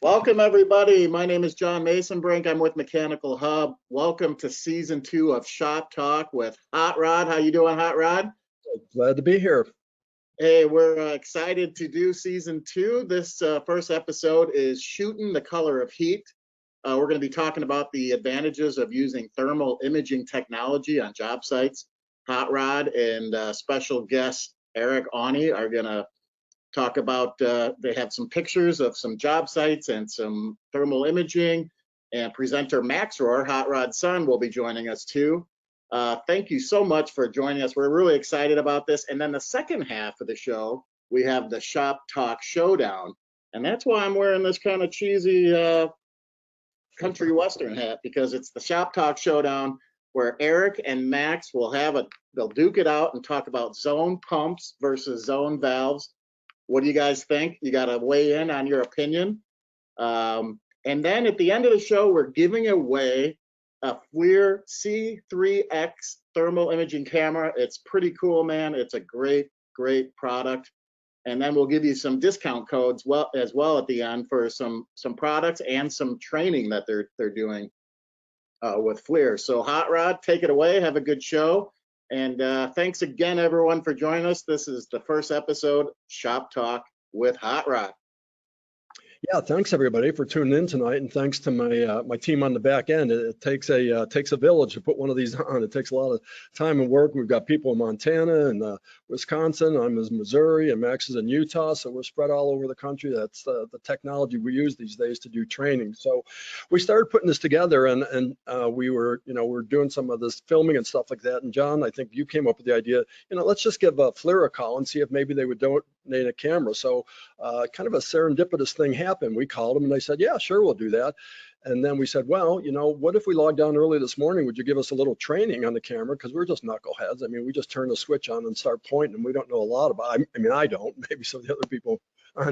Welcome everybody. My name is John Masonbrink. I'm with Mechanical Hub. Welcome to season 2 of Shop Talk with Hot Rod. How you doing, Hot Rod? Glad to be here. Hey, we're excited to do season 2. This first episode is Shootin, the Color of Heat. We're going to be talking about the advantages of using thermal imaging technology on job sites. Hot Rod and special guest Eric Aune are going to talk about, they have some pictures of some job sites and some thermal imaging, and presenter Max Rohr, Hot Rod's son, will be joining us too. Thank you so much for joining us. We're really excited about this. And then the second half of the show, we have the Shop Talk Showdown. And that's why I'm wearing this kind of cheesy country western hat, because it's the Shop Talk Showdown where Eric and Max will they'll duke it out and talk about zone pumps versus zone valves. What do you guys think? You got to weigh in on your opinion. And then at the end of the show, we're giving away a FLIR C3-X thermal imaging camera. It's pretty cool, man. It's a great, great product. And then we'll give you some discount codes as well at the end for some products and some training that they're doing with FLIR. So Hot Rod, take it away. Have a good show. And thanks again, everyone, for joining us. This is the first episode, Shop Talk with Hot Rod. Yeah, thanks everybody for tuning in tonight, and thanks to my team on the back end. It takes a village to put one of these on. It takes a lot of time and work. We've got people in Montana and Wisconsin. I'm in Missouri, and Max is in Utah, so we're spread all over the country. That's the technology we use these days to do training. So we started putting this together, and we were doing some of this filming and stuff like that. And John, I think you came up with the idea. Let's just give FLIR a call and see if maybe they would donate a camera. So kind of a serendipitous thing happened. We called them and they said, yeah, sure, we'll do that. And then we said, well, what if we logged on early this morning? Would you give us a little training on the camera? Because we're just knuckleheads. I mean, we just turn the switch on and start pointing, and we don't know a lot about it. I mean, I don't. Maybe some of the other people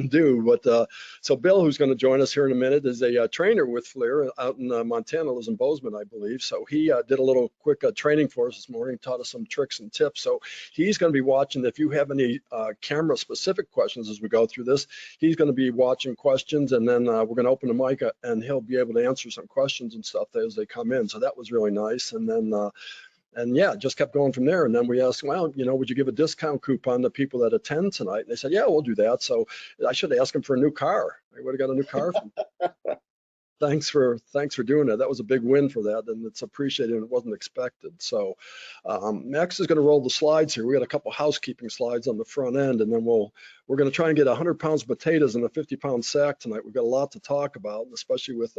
do. But so Bill, who's going to join us here in a minute, is a trainer with FLIR out in Montana, lives in Bozeman, I believe. So he did a little quick training for us this morning, taught us some tricks and tips. So he's going to be watching. If you have any camera-specific questions as we go through this, he's going to be watching questions, and then we're going to open the mic and he'll be able to answer some questions and stuff as they come in. So that was really nice. And then and yeah, just kept going from there. And then we asked, well, would you give a discount coupon to people that attend tonight? And they said, yeah, we'll do that. So I should ask them for a new car. I would have got a new car. Thanks for doing that. That was a big win for that, and it's appreciated, and it wasn't expected. So Max is going to roll the slides here. We got a couple housekeeping slides on the front end, and then we're going to try and get 100 pounds of potatoes in a 50-pound sack tonight. We've got a lot to talk about, especially with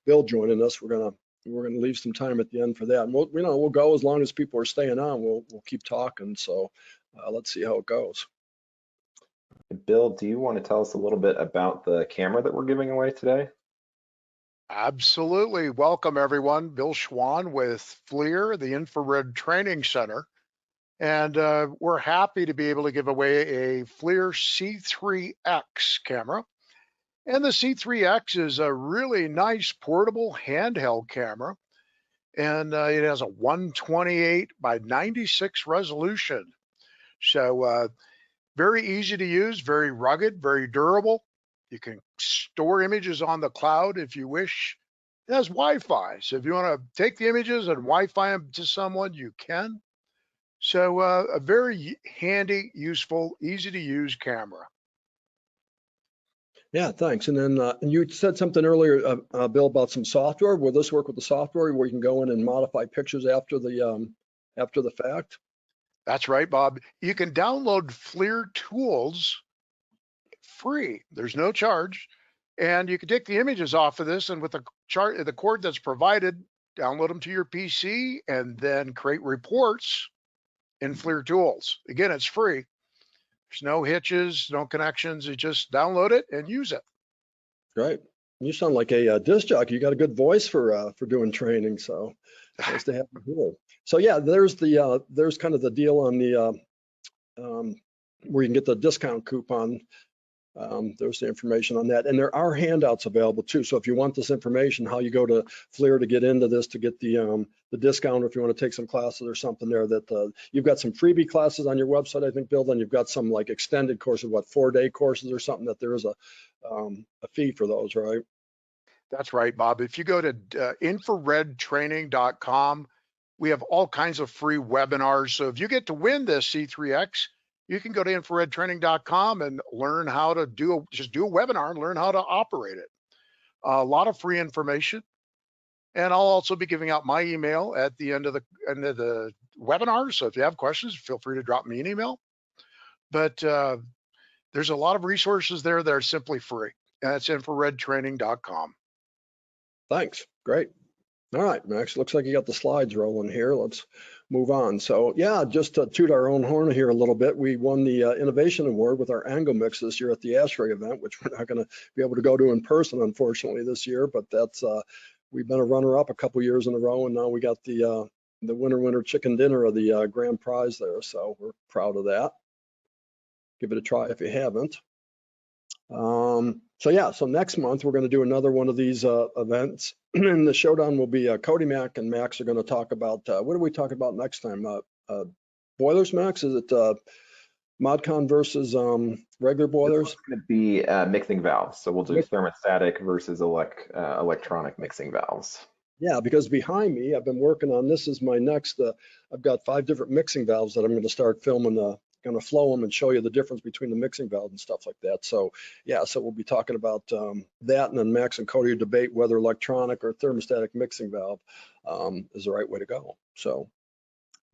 Bill joining us. We're going to leave some time at the end for that, and we'll go as long as people are staying on. We'll keep talking. So let's see how it goes. Bill, do you want to tell us a little bit about the camera that we're giving away today? Absolutely. Welcome, everyone. Bill Schwan with FLIR, the Infrared Training Center. And we're happy to be able to give away a FLIR C3-X camera. And the C3-X is a really nice portable handheld camera. And it has a 128 by 96 resolution. So very easy to use, very rugged, very durable. You can store images on the cloud if you wish. It has Wi-Fi, so if you want to take the images and Wi-Fi them to someone, you can. So a very handy, useful, easy to use camera. Yeah, thanks. And then you said something earlier, Bill, about some software. Will this work with the software where you can go in and modify pictures after the fact? That's right, Bob. You can download FLIR tools free. There's no charge. And you can take the images off of this, and with the cord that's provided, download them to your PC and then create reports in FLIR tools. Again, it's free. There's no hitches, no connections. You just download it and use it. Great. You sound like a disc jockey. You got a good voice for doing training, so nice to have you here. So yeah, there's kind of the deal on the where you can get the discount coupon. There's the information on that. And there are handouts available too. So if you want this information, how you go to FLIR to get into this, to get the discount, or if you want to take some classes or something there, that you've got some freebie classes on your website, I think, Bill, then you've got some like extended courses, what, 4-day courses or something, that there is a fee for those, right? That's right, Bob. If you go to infraredtraining.com, we have all kinds of free webinars. So if you get to win this C3X, you can go to infraredtraining.com and learn how to just do a webinar and learn how to operate it. A lot of free information. And I'll also be giving out my email at the end of the webinar. So if you have questions, feel free to drop me an email. But there's a lot of resources there that are simply free. And that's infraredtraining.com. Thanks. Great. All right, Max, looks like you got the slides rolling here. Let's move on. So yeah, just to toot our own horn here a little bit, we won the Innovation Award with our angle mix this year at the ASHRAE event, which we're not going to be able to go to in person, unfortunately, this year. But that's we've been a runner-up a couple years in a row, and now we got the winner chicken dinner of the grand prize there. So we're proud of that. Give it a try if you haven't. So yeah, so next month we're going to do another one of these events, and the showdown will be Cody Mac and Max are going to talk about what are we talking about next time? Boilers, Max? Is it ModCon versus regular boilers? It's going to be mixing valves. So we'll do thermostatic versus electronic mixing valves. Yeah, because behind me, I've been working on this. Is my next. I've got 5 different mixing valves that I'm going to start filming. Going to flow them and show you the difference between the mixing valve and stuff like that. So yeah, so we'll be talking about that, and then Max and Cody debate whether electronic or thermostatic mixing valve is the right way to go. So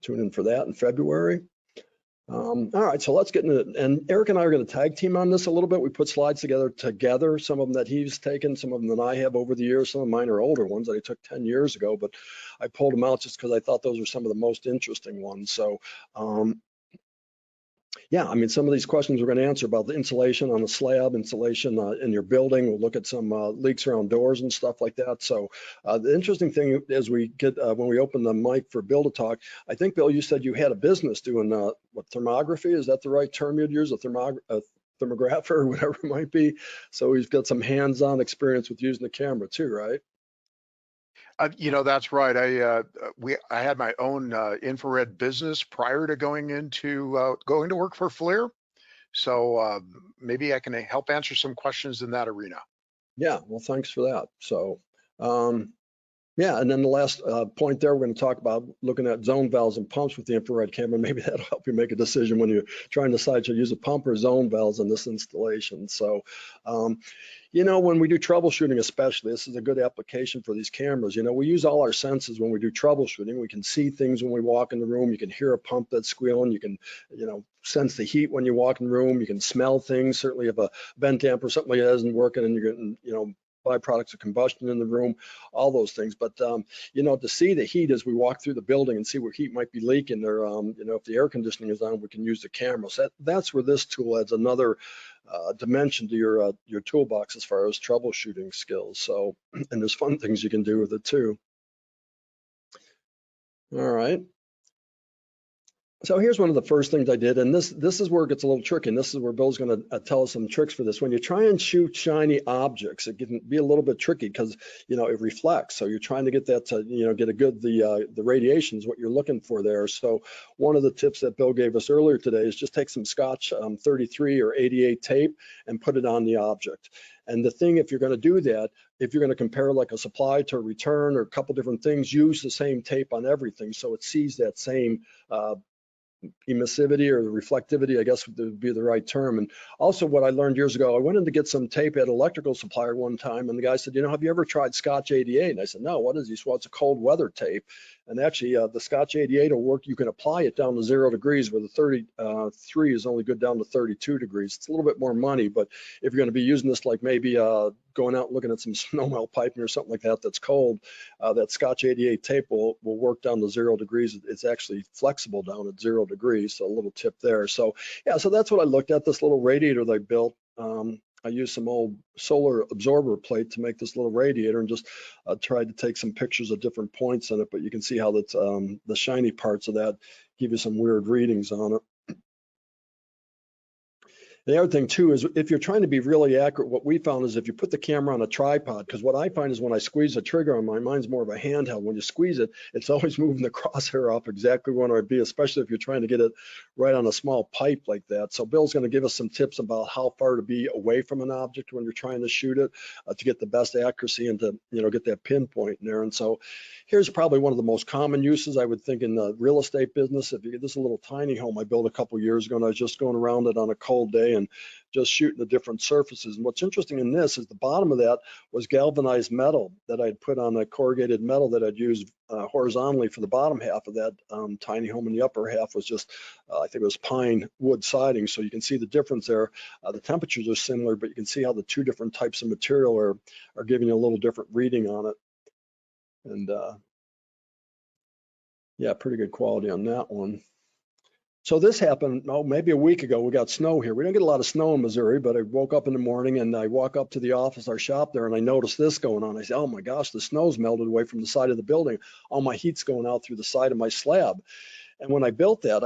tune in for that in February. All right, so let's get into it. And Eric and I are going to tag team on this a little bit. We put slides together, some of them that he's taken, some of them that I have over the years. Some of mine are older ones that I took 10 years ago, but I pulled them out just because I thought those were some of the most interesting ones. So yeah, I mean, some of these questions we're going to answer about the insulation on the slab, insulation in your building. We'll look at some leaks around doors and stuff like that. So the interesting thing is we get, when we open the mic for Bill to talk, I think, Bill, you said you had a business doing what, thermography? Is that the right term you'd use, a thermographer or whatever it might be? So he's got some hands-on experience with using the camera too, right? You know, that's right. I had my own infrared business prior to going to work for FLIR. So maybe I can help answer some questions in that arena. Yeah, well, thanks for that. So yeah, and then the last point there, we're going to talk about looking at zone valves and pumps with the infrared camera. Maybe that'll help you make a decision when you're trying to decide to use a pump or zone valves in this installation. So you know, when we do troubleshooting, especially, this is a good application for these cameras. You know, we use all our senses when we do troubleshooting. We can see things when we walk in the room. You can hear a pump that's squealing. You can, you know, sense the heat when you walk in the room. You can smell things. Certainly if a vent damper or something like that isn't working and you're getting, you know, byproducts of combustion in the room, all those things. But, you know, to see the heat as we walk through the building and see where heat might be leaking there, you know, if the air conditioning is on, we can use the camera. So that's where this tool adds another dimension to your toolbox as far as troubleshooting skills. So, and there's fun things you can do with it too. All right. So here's one of the first things I did, and this is where it gets a little tricky, and this is where Bill's going to tell us some tricks for this. When you try and shoot shiny objects, it can be a little bit tricky because, you know, it reflects. So you're trying to get that to, you know, get a good, the radiation is what you're looking for there. So one of the tips that Bill gave us earlier today is just take some Scotch 33 or 88 tape and put it on the object. And the thing, if you're going to do that, if you're going to compare like a supply to a return or a couple different things, use the same tape on everything so it sees that same emissivity or reflectivity, I guess would be the right term. And also what I learned years ago, I went in to get some tape at an electrical supplier one time, and the guy said, you know, have you ever tried Scotch 88? And I said, no, what is this? Well, it's a cold weather tape. And actually the Scotch 88 will work. You can apply it down to 0 degrees where the 33 is only good down to 32 degrees. It's a little bit more money, but if you're going to be using this, like maybe going out and looking at some snowmelt piping or something like that that's cold, that Scotch 88 tape will work down to 0 degrees. It's actually flexible down at 0 degrees, so a little tip there. So yeah, so that's what I looked at, this little radiator they built. I used some old solar absorber plate to make this little radiator and just tried to take some pictures of different points in it, but you can see how that's the shiny parts of that give you some weird readings on it. The other thing too is if you're trying to be really accurate, what we found is if you put the camera on a tripod, because what I find is when I squeeze the trigger on mine's more of a handheld. When you squeeze it, it's always moving the crosshair off exactly where it would be, especially if you're trying to get it right on a small pipe like that. So Bill's going to give us some tips about how far to be away from an object when you're trying to shoot it to get the best accuracy and to, you know, get that pinpoint in there. And so here's probably one of the most common uses I would think in the real estate business. If you get this little tiny home I built a couple years ago, and I was just going around it on a cold day and just shooting the different surfaces. And what's interesting in this is the bottom of that was galvanized metal that I'd put on a corrugated metal that I'd used horizontally for the bottom half of that tiny home, and the upper half was just, I think it was pine wood siding. So you can see the difference there. The temperatures are similar, but you can see how the two different types of material are giving you a little different reading on it. And yeah, pretty good quality on that one. So this happened, oh, maybe a week ago. We got snow here. We don't get a lot of snow in Missouri, but I woke up in the morning and I walk up to the office, our shop there, and I noticed this going on. I said, oh my gosh, the snow's melted away from the side of the building. All my heat's going out through the side of my slab. And when I built that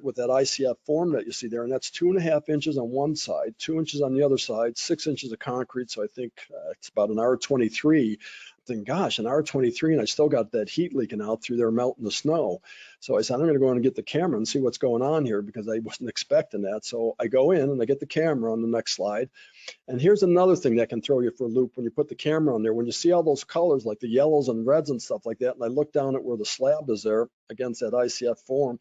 with that ICF form that you see there, and that's 2.5 inches on one side, 2 inches on the other side, 6 inches of concrete. So I think it's about an R23. I'm thinking, gosh, an R23, and I still got that heat leaking out through there melting the snow. So I said, I'm going to go in and get the camera and see what's going on here, because I wasn't expecting that. So I go in and I get the camera on the next slide. And here's another thing that can throw you for a loop when you put the camera on there. When you see all those colors like the yellows and reds and stuff like that, and I look down at where the slab is there against that ICF form,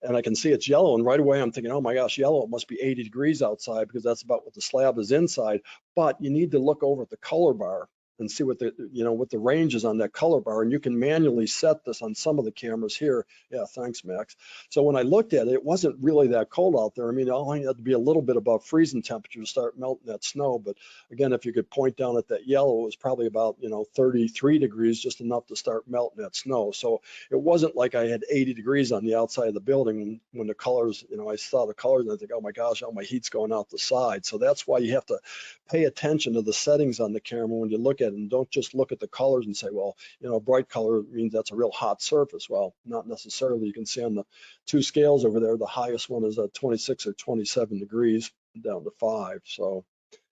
and I can see it's yellow, and right away I'm thinking, oh my gosh, yellow, it must be 80 degrees outside, because that's about what the slab is inside. But you need to look over at the color bar and see what the, you know, what the range is on that color bar. And you can manually set this on some of the cameras here. Yeah, thanks, Max. So when I looked at it, it wasn't really that cold out there. I mean, all I had to be a little bit above freezing temperature to start melting that snow. But again, if you could point down at that yellow, it was probably about, you know, 33 degrees, just enough to start melting that snow. So it wasn't like I had 80 degrees on the outside of the building when the colors, you know, I saw the colors and I think, oh my gosh, all my heat's going out the side. So that's why you have to pay attention to the settings on the camera when you look at it, and don't just look at the colors and say, well, you know, bright color means that's a real hot surface. Well, not necessarily. You can see on the two scales over there, the highest one is at 26 or 27 degrees down to 5. So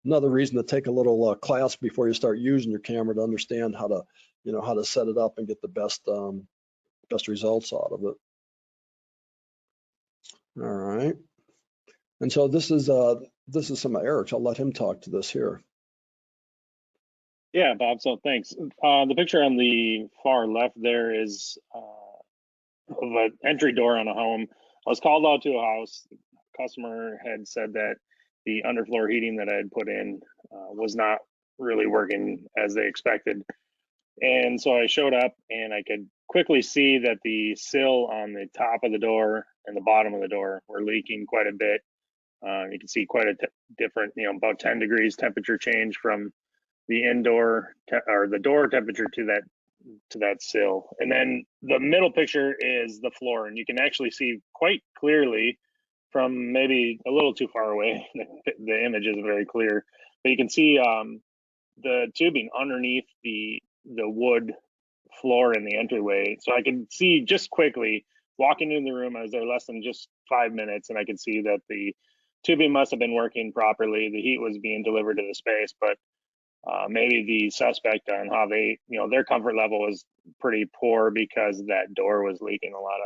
another reason to take a little class before you start using your camera to understand how to, you know, how to set it up and get the best best results out of it. All right. And so this is some of Eric's. I'll let him talk to this here. Yeah, Bob, so thanks. The picture on the far left there is of an entry door on a home. I was called out to a house. The customer had said that the underfloor heating that I had put in was not really working as they expected. And so I showed up and I could quickly see that the sill on the top of the door and the bottom of the door were leaking quite a bit. You can see quite a different, you know, about 10 degrees temperature change from the indoor or the door temperature to that sill. And then the middle picture is the floor, and you can actually see quite clearly from maybe a little too far away. The image isn't very clear, but you can see the tubing underneath the wood floor in the entryway. So I could see just quickly walking in the room. I was there less than just 5 minutes, and I could see that the tubing must have been working properly. The heat was being delivered to the space, but maybe the suspect on how they, you know, their comfort level was pretty poor because that door was leaking a lot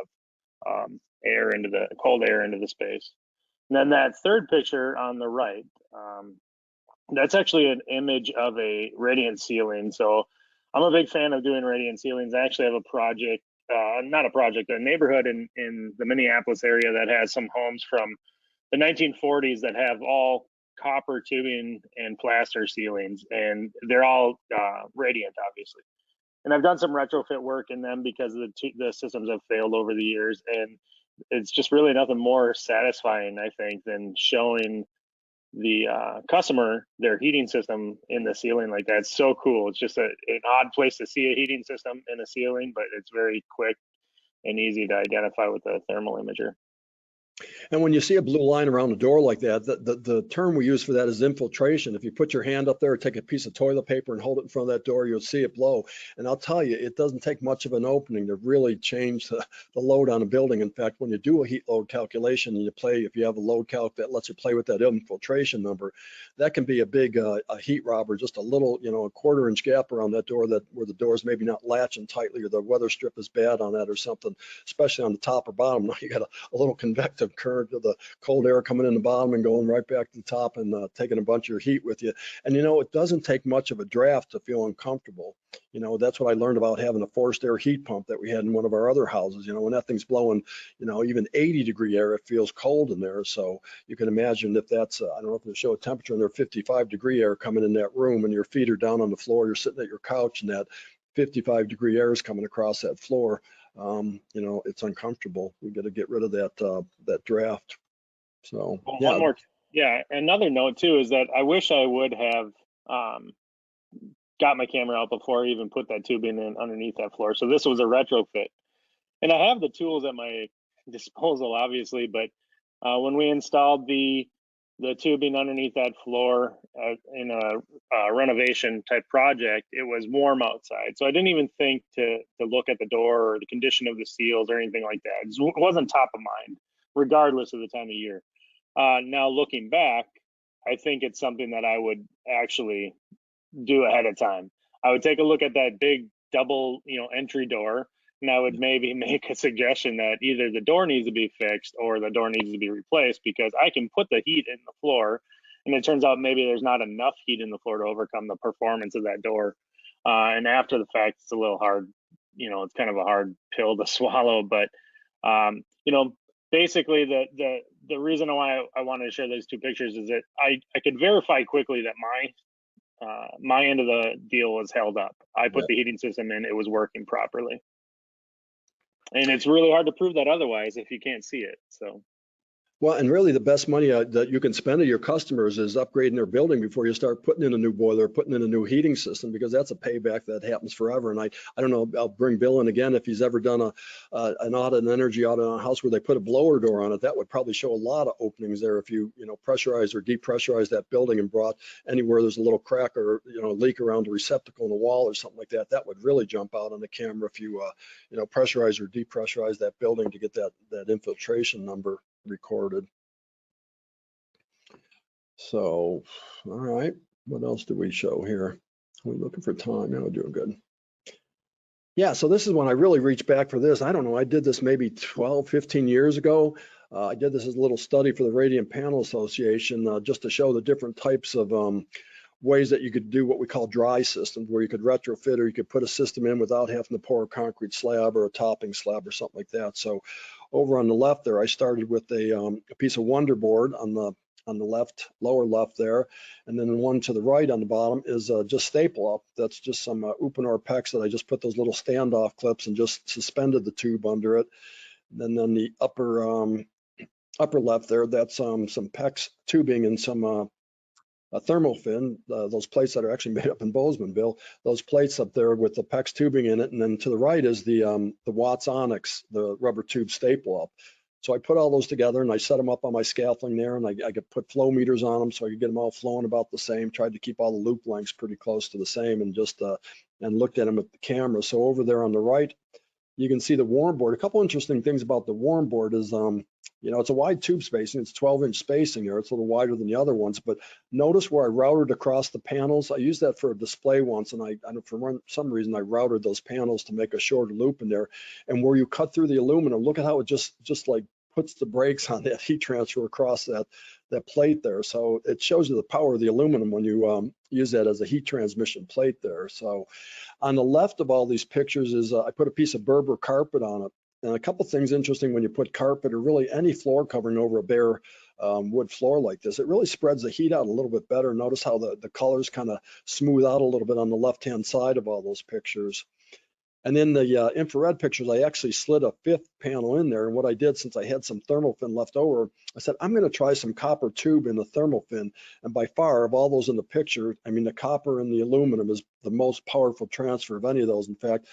of air into the cold air into the space. And then that third picture on the right, that's actually an image of a radiant ceiling. So I'm a big fan of doing radiant ceilings. I actually have a project, not a project, a neighborhood in the Minneapolis area that has some homes from the 1940s that have all copper tubing and plaster ceilings, and they're all radiant, obviously. And I've done some retrofit work in them because the systems have failed over the years, and it's just really nothing more satisfying, I think, than showing the customer their heating system in the ceiling like that. It's so cool. It's just an odd place to see a heating system in a ceiling, but it's very quick and easy to identify with the thermal imager. And when you see a blue line around the door like that, the term we use for that is infiltration. If you put your hand up there, take a piece of toilet paper and hold it in front of that door, you'll see it blow. And I'll tell you, it doesn't take much of an opening to really change the load on a building. In fact, when you do a heat load calculation and you play, if you have a load calc that lets you play with that infiltration number, that can be a big a heat robber, just a little, a 1/4 inch gap around that door where the door's maybe not latching tightly or the weather strip is bad on that or something, especially on the top or bottom. Now you got a little convective current of the cold air coming in the bottom and going right back to the top and taking a bunch of your heat with you. And it doesn't take much of a draft to feel uncomfortable. That's what I learned about having a forced air heat pump that we had in one of our other houses. When that thing's blowing, even 80-degree air, it feels cold in there. So you can imagine if that's, I don't know if they show a temperature in there, 55-degree air coming in that room and your feet are down on the floor, you're sitting at your couch and that 55-degree air is coming across that floor. It's uncomfortable. We got to get rid of that draft. So well, yeah. One more, another note too is that I wish I would have got my camera out before I even put that tubing in underneath that floor. So this was a retrofit, and I have the tools at my disposal, obviously. But when we installed the tubing underneath that floor in a renovation type project, it was warm outside, so I didn't even think to look at the door or the condition of the seals or anything like that. It wasn't top of mind, regardless of the time of year. Now looking back, I think it's something that I would actually do ahead of time. I would take a look at that big double, entry door, and I would maybe make a suggestion that either the door needs to be fixed or the door needs to be replaced, because I can put the heat in the floor, and it turns out maybe there's not enough heat in the floor to overcome the performance of that door. And after the fact, it's a little hard, it's kind of a hard pill to swallow, but basically the reason why I wanted to share those two pictures is that I could verify quickly that my end of the deal was held up. I put the heating system in, it was working properly. And it's really hard to prove that otherwise if you can't see it. So. Well, and really the best money that you can spend to your customers is upgrading their building before you start putting in a new boiler, putting in a new heating system, because that's a payback that happens forever. And I don't know, I'll bring Bill in again if he's ever done an audit, an energy audit on a house where they put a blower door on it. That would probably show a lot of openings there if you pressurize or depressurize that building and brought anywhere there's a little crack or leak around a receptacle in the wall or something like that. That would really jump out on the camera if you pressurize or depressurize that building to get that infiltration number recorded. So, all right, what else do we show here? We're looking for time. Yeah, we're doing good. Yeah, so this is when I really reached back for this. I don't know, I did this maybe 12, 15 years ago. I did this as a little study for the Radiant Panel Association just to show the different types of ways that you could do what we call dry systems, where you could retrofit or you could put a system in without having to pour a concrete slab or a topping slab or something like that. So over on the left there, I started with a piece of Wonder Board on the left, lower left there, and then the one to the right on the bottom is just staple up. That's just some Uponor PEX that I just put those little standoff clips and just suspended the tube under it. And then on the upper left there, that's some PEX tubing and some a thermal fin, those plates that are actually made up in Bozeman, Bill, those plates up there with the PEX tubing in it. And then to the right is the Watts Onyx, the rubber tube staple up. So I put all those together and I set them up on my scaffolding there, and I could put flow meters on them so I could get them all flowing about the same, tried to keep all the loop lengths pretty close to the same, and just and looked at them with the camera. So over there on the right, you can see the warm board. A couple interesting things about the warm board is, it's a wide tube spacing. It's 12-inch spacing there. It's a little wider than the other ones, but notice where I routed across the panels. I used that for a display once, and I for some reason, I routed those panels to make a shorter loop in there. And where you cut through the aluminum, look at how it just like puts the brakes on that heat transfer across that plate there. So it shows you the power of the aluminum when you use that as a heat transmission plate there. So on the left of all these pictures is I put a piece of Berber carpet on it. And a couple things interesting when you put carpet or really any floor covering over a bare wood floor like this, it really spreads the heat out a little bit better. Notice how the colors kind of smooth out a little bit on the left-hand side of all those pictures. And then the infrared pictures, I actually slid a 5th panel in there. And what I did, since I had some thermal fin left over, I said, I'm going to try some copper tube in the thermal fin. And by far, of all those in the picture, I mean, the copper and the aluminum is the most powerful transfer of any of those. In fact,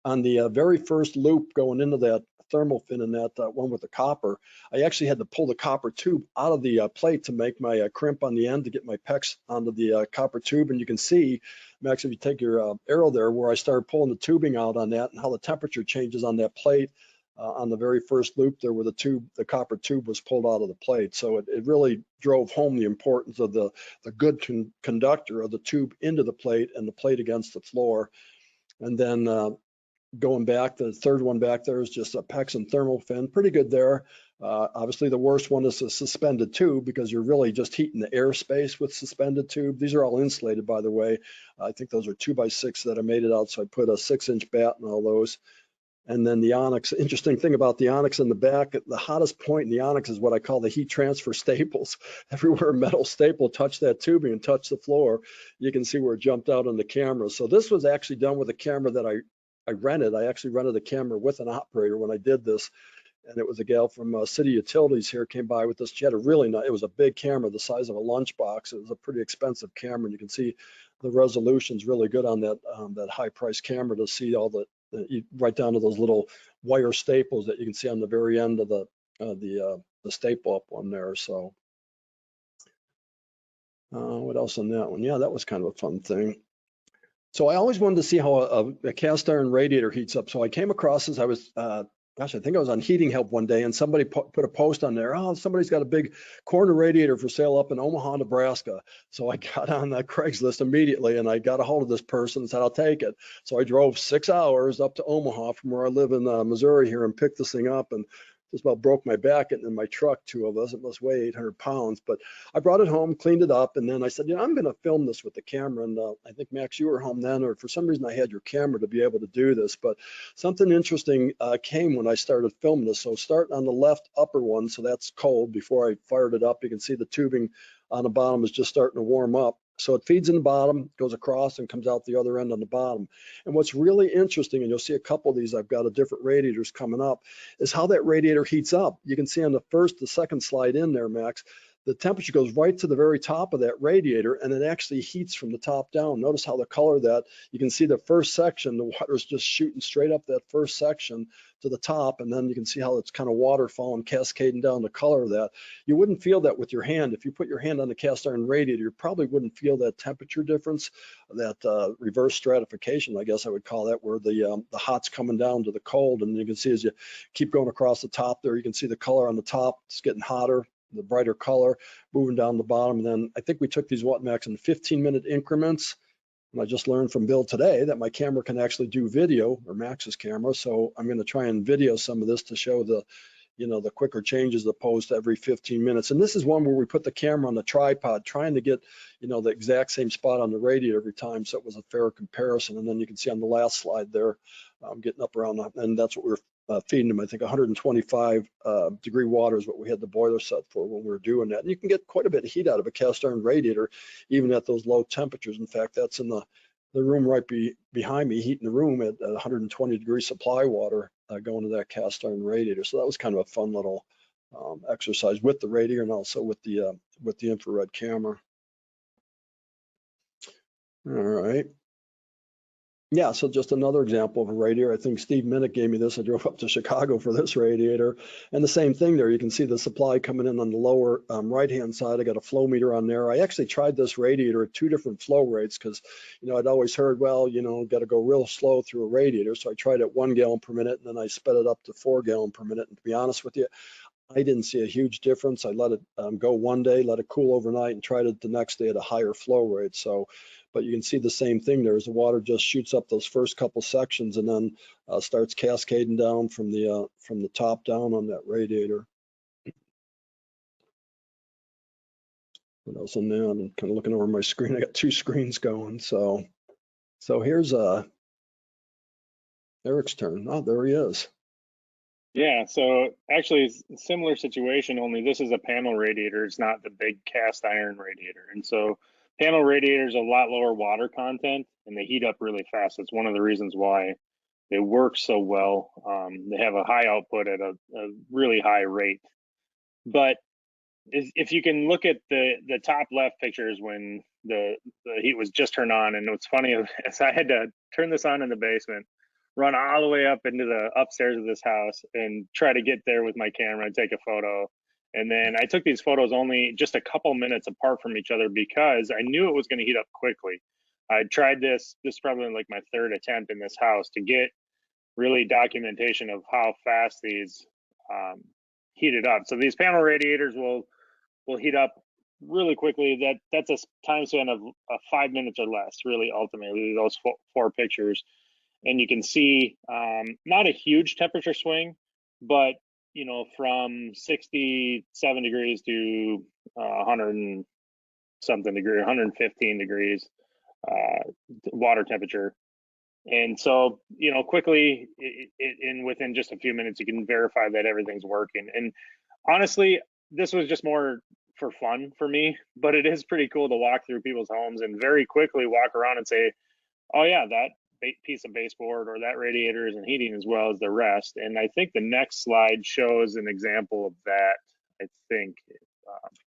on the very first loop going into that thermal fin in that one with the copper. I actually had to pull the copper tube out of the plate to make my crimp on the end to get my PEX onto the copper tube. And you can see, Max, if you take your arrow there, where I started pulling the tubing out on that and how the temperature changes on that plate on the very first loop there where the copper tube was pulled out of the plate. So it really drove home the importance of the good conductor of the tube into the plate and the plate against the floor. And then going back, the third one back there is just a PEX and thermal fin, pretty good there. Obviously the worst one is a suspended tube because you're really just heating the airspace with suspended tube. These are all insulated, by the way. I think those are 2x6 that I made it out, so I put a 6-inch bat in all those. And then the onyx, interesting thing about the onyx in the back, the hottest point in the onyx is what I call the heat transfer staples. Everywhere a metal staple touched that tubing and touched the floor, you can see where it jumped out on the camera. So this was actually done with a camera that I rented. I actually rented a camera with an operator when I did this. And it was a gal from City Utilities here came by with this. She had a really nice, it was a big camera the size of a lunchbox. It was a pretty expensive camera. And you can see the resolution's really good on that high price camera to see all right down to those little wire staples that you can see on the very end of the staple up one there. So what else on that one? Yeah, that was kind of a fun thing. So I always wanted to see how a cast iron radiator heats up. So I came across this. I was, gosh, I think I was on Heating Help one day, and somebody put a post on there. Oh, somebody's got a big corner radiator for sale up in Omaha, Nebraska. So I got on that Craigslist immediately, and I got a hold of this person and said, I'll take it. So I drove 6 hours up to Omaha from where I live in Missouri here and picked this thing up, and just about broke my back getting in my truck, two of us. It must weigh 800 pounds, but I brought it home, cleaned it up, and then I said, I'm going to film this with the camera. And I think, Max, you were home then, or for some reason I had your camera to be able to do this, but something interesting came when I started filming this. So starting on the left upper one, so that's cold. Before I fired it up, you can see the tubing on the bottom is just starting to warm up. So it feeds in the bottom, goes across, and comes out the other end on the bottom. And what's really interesting, and you'll see a couple of these, I've got a different radiators coming up, is how that radiator heats up. You can see on the second slide in there, Max, the temperature goes right to the very top of that radiator, and it actually heats from the top down. Notice how the color of that, you can see the first section, the water is just shooting straight up that first section to the top, and then you can see how it's kind of waterfall and cascading down the color of that. You wouldn't feel that with your hand. If you put your hand on the cast iron radiator, you probably wouldn't feel that temperature difference, that reverse stratification, I guess I would call that, where the hot's coming down to the cold. And you can see as you keep going across the top there, you can see the color on the top, it's getting hotter, the brighter color, moving down the bottom. And then I think we took these Max in 15-minute increments. And I just learned from Bill today that my camera can actually do video, or Max's camera. So I'm going to try and video some of this to show the quicker changes opposed to every 15 minutes. And this is one where we put the camera on the tripod, trying to get, the exact same spot on the radiator every time. So it was a fair comparison. And then you can see on the last slide there, I'm getting up around, and that's what we're feeding them. I think 125 degree water is what we had the boiler set for when we were doing that. And you can get quite a bit of heat out of a cast iron radiator, even at those low temperatures. In fact, that's in the room right behind me, heating the room at 120 degree supply water going to that cast iron radiator. So that was kind of a fun little exercise with the radiator and also with the infrared camera. All right. Yeah, so just another example of a radiator. I think Steve Minnick gave me this. I drove up to Chicago for this radiator. And the same thing there. You can see the supply coming in on the lower right-hand side. I got a flow meter on there. I actually tried this radiator at 2 different flow rates because, I'd always heard, well, got to go real slow through a radiator. So I tried at 1 gallon per minute, and then I sped it up to 4 gallon per minute. And to be honest with you, I didn't see a huge difference. I let it go one day, let it cool overnight, and tried it the next day at a higher flow rate. So, but you can see the same thing there as the water just shoots up those first couple sections and then starts cascading down from the top down on that radiator. What else on there? I'm kind of looking over my screen. I got 2 screens going. So here's Eric's turn. Oh, there he is. Yeah, so actually it's a similar situation, only this is a panel radiator. It's not the big cast iron radiator. And so panel radiators a lot lower water content and they heat up really fast. It's one of the reasons why they work so well. They have a high output at a really high rate. But if you can look at the top left pictures when the heat was just turned on, and what's funny is I had to turn this on in the basement, run all the way up into the upstairs of this house and try to get there with my camera and take a photo. And then I took these photos only just a couple minutes apart from each other because I knew it was going to heat up quickly. I tried this is probably like my third attempt in this house to get really documentation of how fast these heated up. So these panel radiators will heat up really quickly. That's a time span of 5 minutes or less, really, ultimately, those four pictures. And you can see not a huge temperature swing, but you know, from 67 degrees to 100 and something degree, 115 degrees water temperature. And so, you know, quickly, within just a few minutes, you can verify that everything's working. And honestly, this was just more for fun for me, but it is pretty cool to walk through people's homes and very quickly walk around and say, oh yeah, that piece of baseboard or that radiator isn't heating as well as the rest. And I think the next slide shows an example of that, I think.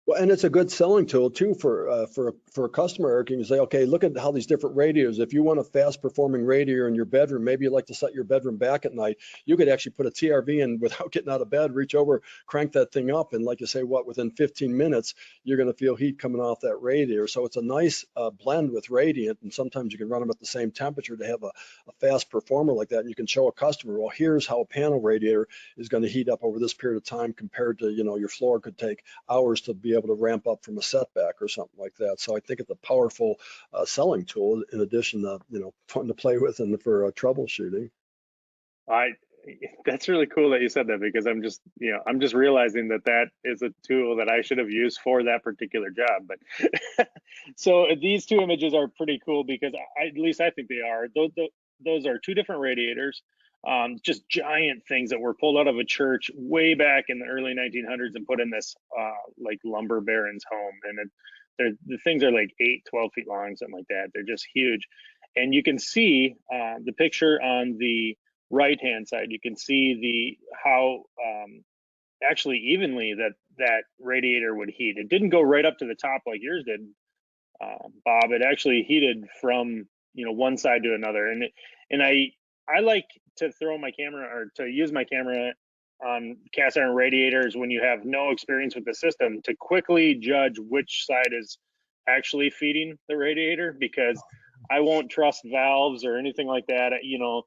Well, and it's a good selling tool too for a customer, Eric. You can say, okay, look at how these different radiators. If you want a fast performing radiator in your bedroom, maybe you like to set your bedroom back at night, you could actually put a TRV in without getting out of bed, reach over, crank that thing up, and like you say, within 15 minutes, you're going to feel heat coming off that radiator. So it's a nice blend with radiant, and sometimes you can run them at the same temperature to have a fast performer like that. And you can show a customer, well, here's how a panel radiator is going to heat up over this period of time compared to, you know, your floor could take hours to be able to ramp up from a setback or something like that. So I think it's a powerful selling tool in addition to, you know, fun to play with and for troubleshooting. That's really cool that you said that, because I'm just realizing that is a tool that I should have used for that particular job. But so these two images are pretty cool because at least I think they are. Those are two different radiators. Just giant things that were pulled out of a church way back in the early 1900s and put in this like lumber baron's home. And the things are like 12 feet long, something like that. They're just huge. And you can see the picture on the right hand side. You can see how actually evenly that radiator would heat. It didn't go right up to the top like yours did, Bob. It actually heated from, you know, one side to another. And I like to throw my camera or to use my camera on cast iron radiators when you have no experience with the system to quickly judge which side is actually feeding the radiator, because I won't trust valves or anything like that. You know,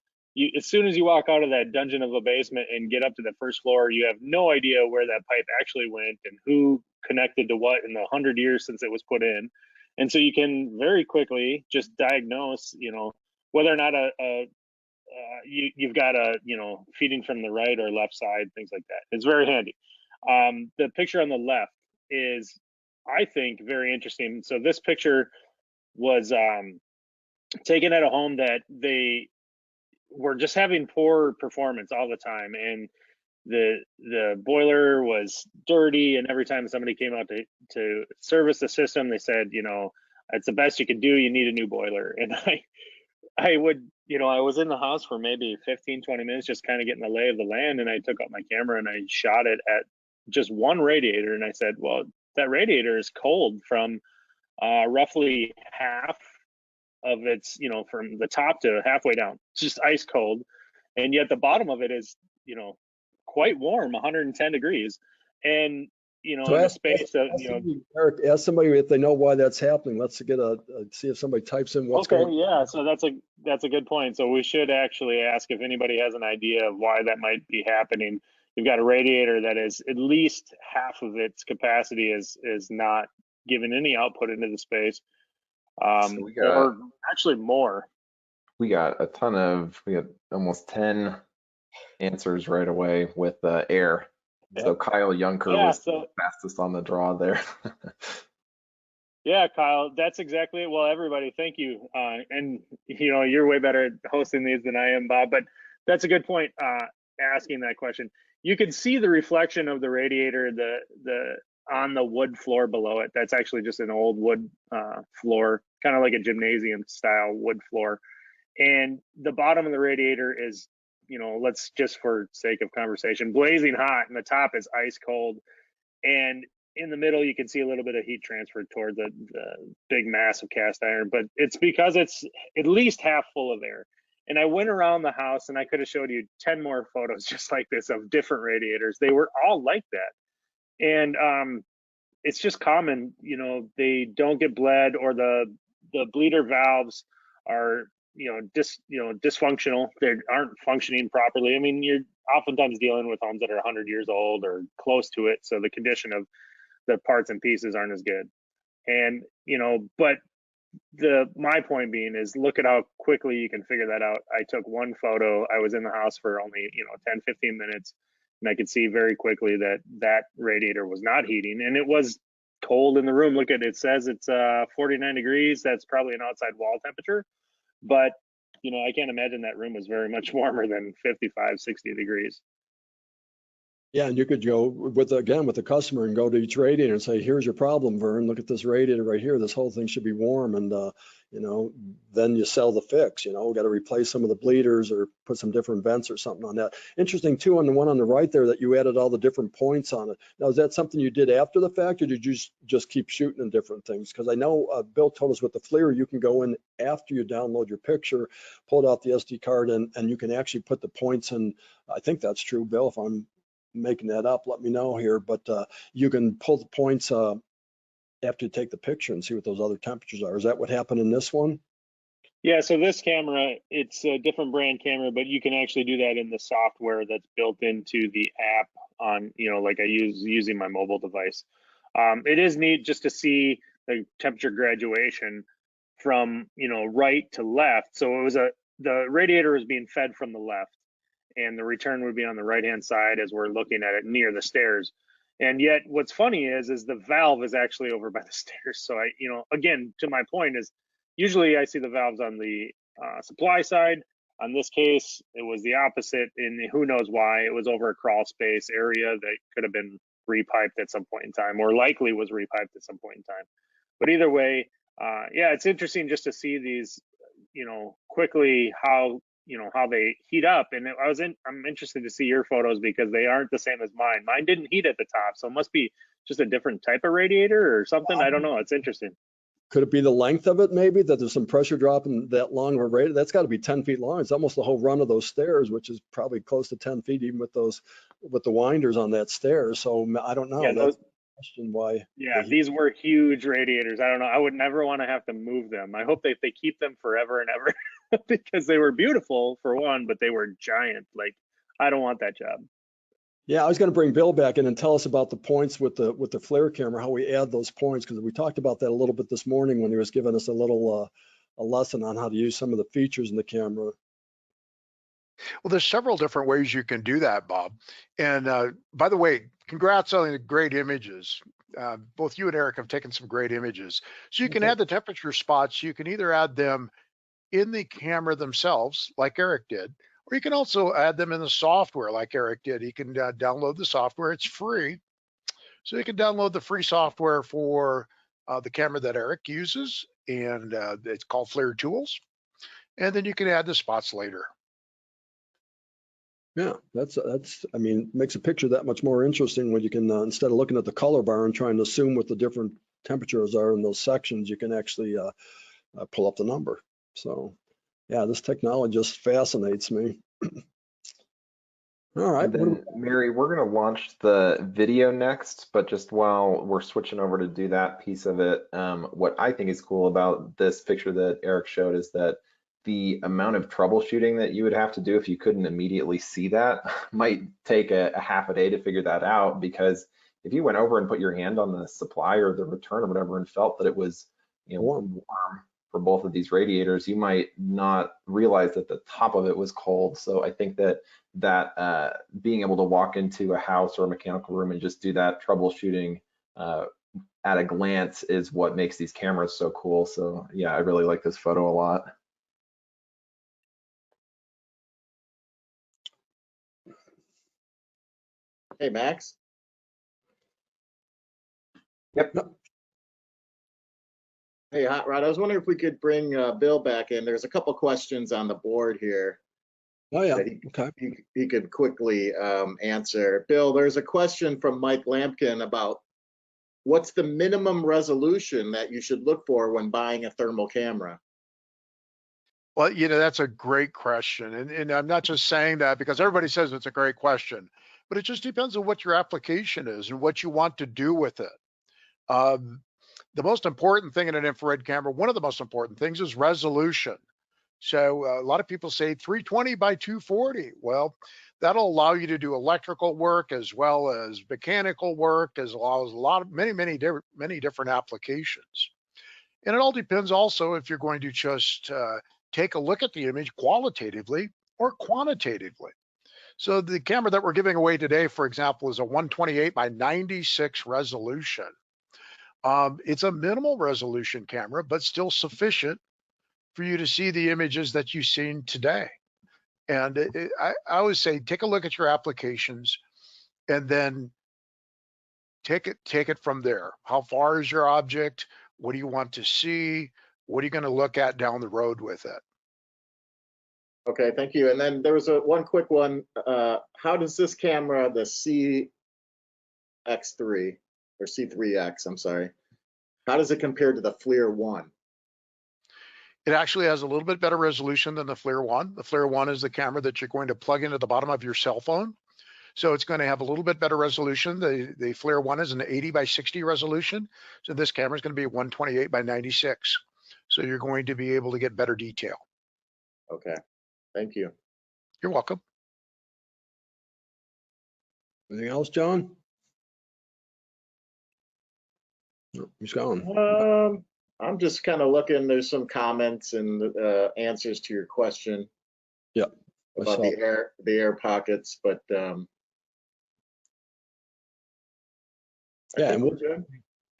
as soon as you walk out of that dungeon of a basement and get up to the first floor, you have no idea where that pipe actually went and who connected to what in the 100 years since it was put in. And so you can very quickly just diagnose, you know, whether or not you've got you know, feeding from the right or left side, things like that. It's very handy. The picture on the left is, I think, very interesting. So this picture was taken at a home that they were just having poor performance all the time, and the boiler was dirty, and every time somebody came out to service the system, they said, you know, it's the best you can do, you need a new boiler. And I would, you know, I was in the house for maybe 15-20 minutes just kind of getting the lay of the land, and I took out my camera and I shot it at just one radiator, and I said, well, that radiator is cold from roughly half of its, you know, from the top to halfway down. It's just ice cold, and yet the bottom of it is, you know, quite warm, 110 degrees. And you know, So in the space of, you know, Eric, ask somebody if they know why that's happening. Let's get see if somebody types in what's going on. Yeah, so that's a good point. So we should actually ask if anybody has an idea of why that might be happening. You've got a radiator that is at least half of its capacity is not giving any output into the space, So or actually more. We got almost 10 answers right away with air. Yeah. So Kyle Yunker was the fastest on the draw there. Yeah, Kyle, that's exactly it. Well, everybody, thank you. And you know, you're way better at hosting these than I am, Bob, but that's a good point, asking that question. You can see the reflection of the radiator, the on the wood floor below it. That's actually just an old wood floor, kind of like a gymnasium style wood floor. And the bottom of the radiator is, you know, let's just for sake of conversation, blazing hot, and the top is ice cold. And in the middle, you can see a little bit of heat transfer toward the big mass of cast iron, but it's because it's at least half full of air. And I went around the house and I could have showed you 10 more photos just like this of different radiators. They were all like that. And it's just common, you know, they don't get bled, or the bleeder valves are, dysfunctional. They aren't functioning properly. I mean, you're oftentimes dealing with homes that are 100 years old or close to it. So the condition of the parts and pieces aren't as good. And, but my point being is, look at how quickly you can figure that out. I took one photo. I was in the house for only 10, 15 minutes, and I could see very quickly that that radiator was not heating, and it was cold in the room. Look at it, says it's 49 degrees. That's probably an outside wall temperature, but I can't imagine that room was very much warmer than 55, 60 degrees. Yeah, and you could go with the customer and go to each radiator and say, here's your problem, Vern. Look at this radiator right here. This whole thing should be warm. And, then you sell the fix. We got to replace some of the bleeders or put some different vents or something on that. Interesting, too, on the one on the right there that you added all the different points on it. Now, is that something you did after the fact, or did you just keep shooting in different things? Because I know Bill told us with the FLIR, you can go in after you download your picture, pull out the SD card, and you can actually put the points in. I think that's true, Bill. If I'm making that up, let me know here, but you can pull the points after you take the picture and see what those other temperatures are. Is that what happened in this one? Yeah, so this camera, it's a different brand camera, but you can actually do that in the software that's built into the app on, like I use using my mobile device. It is neat just to see the temperature graduation from, right to left. So it was the radiator was being fed from the left, and the return would be on the right-hand side as we're looking at it near the stairs. And yet what's funny is the valve is actually over by the stairs. So I, again, to my point is, usually I see the valves on the supply side. On this case, it was the opposite, and who knows why. It was over a crawl space area that could have been repiped at some point in time, or likely was repiped at some point in time. But either way, yeah, it's interesting just to see these, quickly how they heat up. And I'm interested to see your photos because they aren't the same as mine. Mine didn't heat at the top, so it must be just a different type of radiator or something. I don't know. It's interesting. Could it be the length of it, maybe, that there's some pressure dropping that long of a radiator? That's got to be 10 feet long. It's almost the whole run of those stairs, which is probably close to 10 feet, even with the winders on that stair. So I don't know. Yeah, that's the question why. Yeah, these were huge radiators. I don't know. I would never want to have to move them. I hope they keep them forever and ever because they were beautiful for one, but they were giant. Like, I don't want that job. Yeah, I was going to bring Bill back in and tell us about the points with the FLIR camera, how we add those points, because we talked about that a little bit this morning when he was giving us a little a lesson on how to use some of the features in the camera. Well, there's several different ways you can do that, Bob. And by the way, congrats on the great images. Both you and Eric have taken some great images. So you can add the temperature spots. You can either add them in the camera themselves, like Eric did, or you can also add them in the software like Eric did. You can download the software. It's free. So you can download the free software for the camera that Eric uses, and it's called FLIR Tools. And then you can add the spots later. Yeah, that's I mean, makes a picture that much more interesting when you can, instead of looking at the color bar and trying to assume what the different temperatures are in those sections, you can actually pull up the number. So yeah, this technology just fascinates me. All right. And then, Mary, we're going to launch the video next, but just while we're switching over to do that piece of it, what I think is cool about this picture that Eric showed is that the amount of troubleshooting that you would have to do if you couldn't immediately see that might take a half a day to figure that out, because if you went over and put your hand on the supply or the return or whatever and felt that it was warm for both of these radiators, you might not realize that the top of it was cold. So I think that being able to walk into a house or a mechanical room and just do that troubleshooting at a glance is what makes these cameras so cool. So yeah, I really like this photo a lot. Hey, Max. Yep. Hey, Hot Rod, I was wondering if we could bring Bill back in. There's a couple questions on the board here. Oh, yeah. Okay. He could quickly answer. Bill, there's a question from Mike Lampkin about what's the minimum resolution that you should look for when buying a thermal camera? Well, you know, that's a great question. And I'm not just saying that because everybody says it's a great question, but it just depends on what your application is and what you want to do with it. Um, the most important thing in an infrared camera, one of the most important things is resolution. So a lot of people say 320 by 240. Well, that'll allow you to do electrical work as well as mechanical work, as well as many different applications. And it all depends also if you're going to just take a look at the image qualitatively or quantitatively. So the camera that we're giving away today, for example, is a 128 by 96 resolution. It's a minimal resolution camera, but still sufficient for you to see the images that you've seen today. And I always say, take a look at your applications and then take it from there. How far is your object? What do you want to see? What are you going to look at down the road with it? Okay, thank you. And then there was one quick one. How does this camera, the CX3 or C3-X, I'm sorry, how does it compare to the FLIR 1? It actually has a little bit better resolution than the FLIR 1. The FLIR 1 is the camera that you're going to plug into the bottom of your cell phone. So it's going to have a little bit better resolution. The FLIR 1 is an 80 by 60 resolution. So this camera is going to be 128 by 96. So you're going to be able to get better detail. Okay, thank you. You're welcome. Anything else, John? No, he's gone. I'm just kind of looking, there's some comments and answers to your question. Yeah. About the air pockets, but yeah, and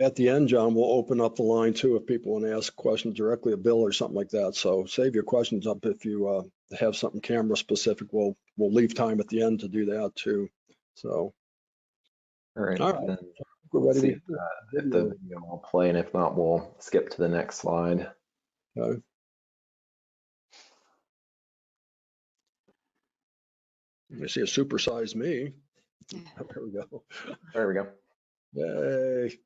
at the end, John, we'll open up the line too if people want to ask questions directly of Bill or something like that. So save your questions up if you have something camera specific. We'll leave time at the end to do that too. So all right. Then we're ready. See if the video will play, and if not, we'll skip to the next slide. Okay. I see a supersized me. There we go. There we go. Yay.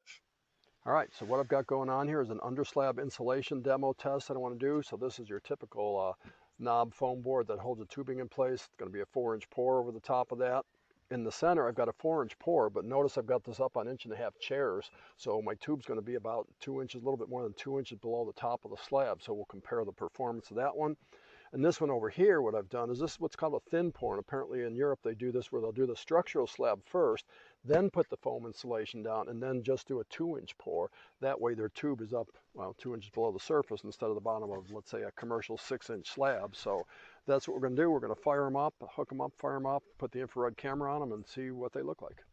All right, so what I've got going on here is an underslab insulation demo test that I want to do. So this is your typical knob foam board that holds a tubing in place. It's going to be a 4-inch pour over the top of that. In the center, I've got a 4-inch pour, but notice I've got this up on 1.5 inch chairs. So my tube's going to be about 2 inches, a little bit more than 2 inches below the top of the slab. So we'll compare the performance of that one. And this one over here, what I've done is this is what's called a thin pour. And apparently in Europe, they do this where they'll do the structural slab first, then put the foam insulation down, and then just do a 2-inch pour. That way their tube is up, well, 2 inches below the surface instead of the bottom of, let's say, a commercial 6-inch slab. So that's what we're going to do. We're going to fire them up, hook them up, fire them up, put the infrared camera on them, and see what they look like.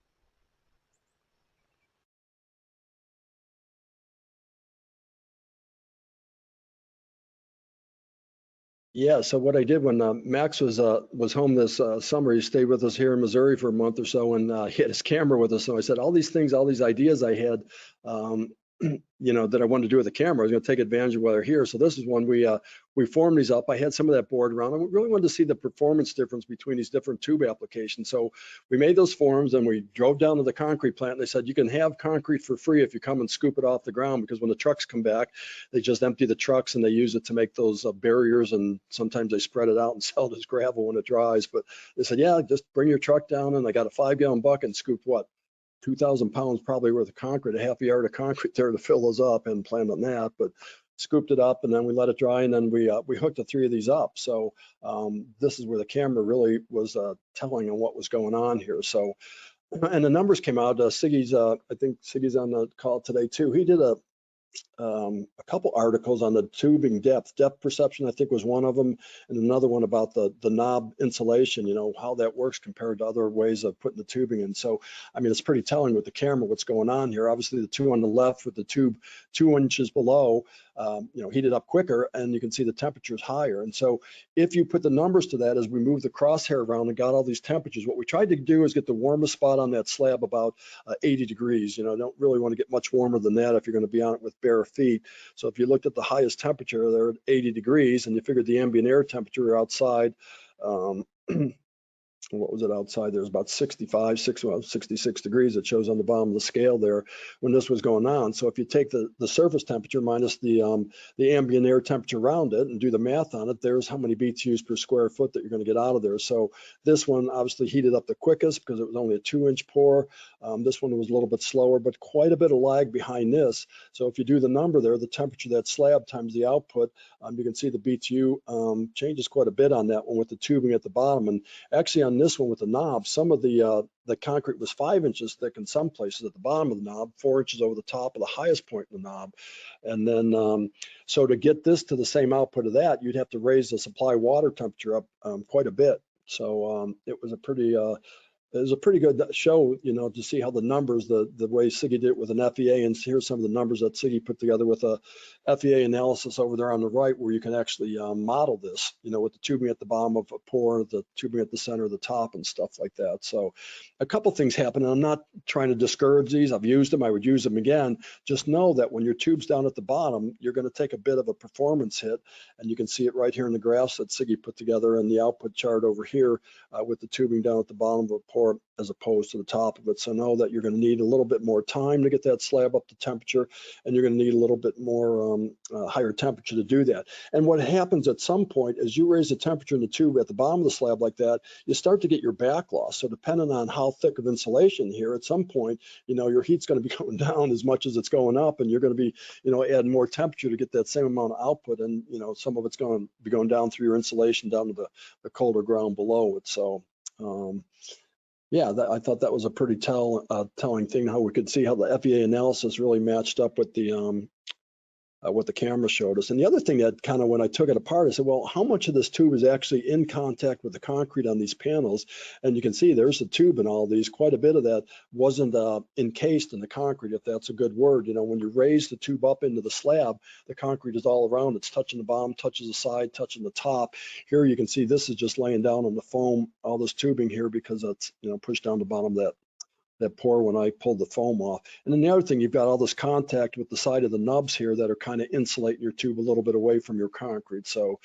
Yeah, so what I did when Max was home this summer, he stayed with us here in Missouri for a month or so, and he had his camera with us. So I said, all these things, all these ideas I had, you know, that I wanted to do with the camera, I was going to take advantage of while they're here. So this is one we formed these up. I had some of that board around. I really wanted to see the performance difference between these different tube applications. So we made those forms and we drove down to the concrete plant. And they said, you can have concrete for free if you come and scoop it off the ground, because when the trucks come back, they just empty the trucks and they use it to make those barriers. And sometimes they spread it out and sell it as gravel when it dries. But they said, yeah, just bring your truck down. And I got a 5-gallon bucket and scooped what? 2,000 pounds probably worth of concrete, a half a yard of concrete there to fill those up, and planned on that, but scooped it up and then we let it dry, and then we hooked the 3 of these up. So this is where the camera really was telling on what was going on here. So, and the numbers came out. Siggy's, I think Siggy's on the call today too. He did a couple articles on the tubing depth perception, I think was one of them, and another one about the knob insulation, you know, how that works compared to other ways of putting the tubing in. So, I mean, it's pretty telling with the camera what's going on here. Obviously, the two on the left with the tube 2 inches below, you know, heated up quicker, and you can see the temperature's higher. And so if you put the numbers to that as we move the crosshair around and got all these temperatures, what we tried to do is get the warmest spot on that slab about 80 degrees. You know, don't really want to get much warmer than that if you're going to be on it with bare feet. So if you looked at the highest temperature, they're at 80 degrees, and you figured the ambient air temperature outside what was it outside? There's about 66 degrees it shows on the bottom of the scale there when this was going on. So if you take the surface temperature minus the ambient air temperature around it and do the math on it, there's how many BTUs per square foot that you're going to get out of there. So this one obviously heated up the quickest because it was only a 2-inch pour. This one was a little bit slower, but quite a bit of lag behind this. So if you do the number there, the temperature of that slab times the output, you can see the BTU changes quite a bit on that one with the tubing at the bottom. And actually on this one with the knob, some of the concrete was 5 inches thick in some places at the bottom of the knob, 4 inches over the top of the highest point in the knob. And then, so to get this to the same output of that, you'd have to raise the supply water temperature up quite a bit. So it was a pretty good show, you know, to see how the numbers, the way Siggy did it with an FEA, and here's some of the numbers that Siggy put together with a FEA analysis over there on the right, where you can actually model this, you know, with the tubing at the bottom of a pour, the tubing at the center of the top and stuff like that. So a couple things happen, and I'm not trying to discourage these. I've used them, I would use them again. Just know that when your tube's down at the bottom, you're going to take a bit of a performance hit, and you can see it right here in the graphs that Siggy put together and the output chart over here with the tubing down at the bottom of a pour as opposed to the top of it. So know that you're going to need a little bit more time to get that slab up to temperature, and you're going to need a little bit more higher temperature to do that. And what happens at some point is you raise the temperature in the tube at the bottom of the slab like that, you start to get your back loss. So depending on how thick of insulation here, at some point, you know, your heat's going to be going down as much as it's going up, and you're going to be, you know, adding more temperature to get that same amount of output. And, you know, some of it's going to be going down through your insulation down to the colder ground below it. So, yeah, I thought that was a pretty telling thing, how we could see how the FEA analysis really matched up with the what the camera showed us. And the other thing that kind of, when I took it apart, I said, well, how much of this tube is actually in contact with the concrete on these panels? And you can see there's the tube in all these. Quite a bit of that wasn't encased in the concrete, if that's a good word. You know, when you raise the tube up into the slab, the concrete is all around. It's touching the bottom, touches the side, touching the top. Here you can see this is just laying down on the foam, all this tubing here, because it's, you know, pushed down the bottom of that pour when I pulled the foam off. And then the other thing, you've got all this contact with the side of the nubs here that are kind of insulating your tube a little bit away from your concrete. So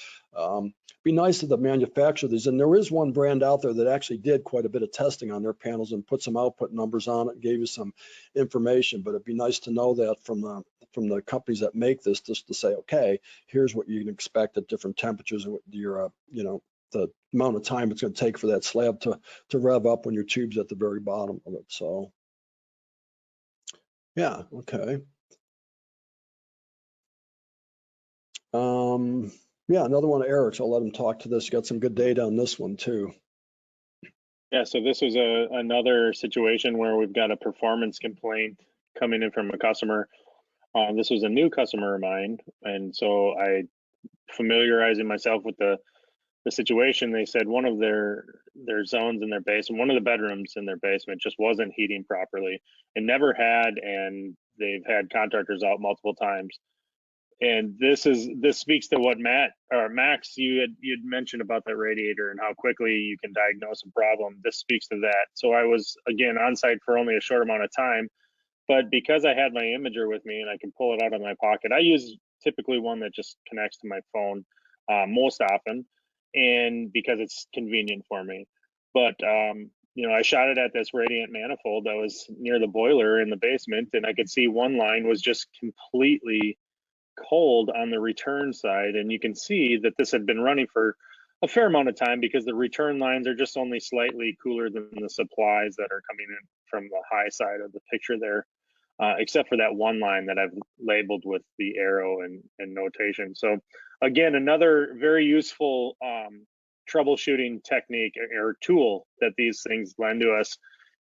be nice to the manufacturer these. And there is one brand out there that actually did quite a bit of testing on their panels and put some output numbers on it and gave you some information. But it'd be nice to know that from the companies that make this, just to say, okay, here's what you can expect at different temperatures and what your, you know, the amount of time it's going to take for that slab to rev up when your tube's at the very bottom of it. So yeah, okay. Yeah, another one of Eric's. I'll let him talk to this. You got some good data on this one too. Yeah, so this was another situation where we've got a performance complaint coming in from a customer. This was a new customer of mine, and so I familiarizing myself with the situation. They said one of their zones in their basement, one of the bedrooms in their basement, just wasn't heating properly, and never had, and they've had contractors out multiple times. And this speaks to what Max, you'd mentioned about that radiator and how quickly you can diagnose a problem. This speaks to that. So I was, again, on site for only a short amount of time, but because I had my imager with me and I can pull it out of my pocket, I use typically one that just connects to my phone most often, and because it's convenient for me. But you know, I shot it at this radiant manifold that was near the boiler in the basement, and I could see one line was just completely cold on the return side, and you can see that this had been running for a fair amount of time because the return lines are just only slightly cooler than the supplies that are coming in from the high side of the picture there, except for that one line that I've labeled with the arrow and notation. So again, another very useful troubleshooting technique or tool that these things lend to us,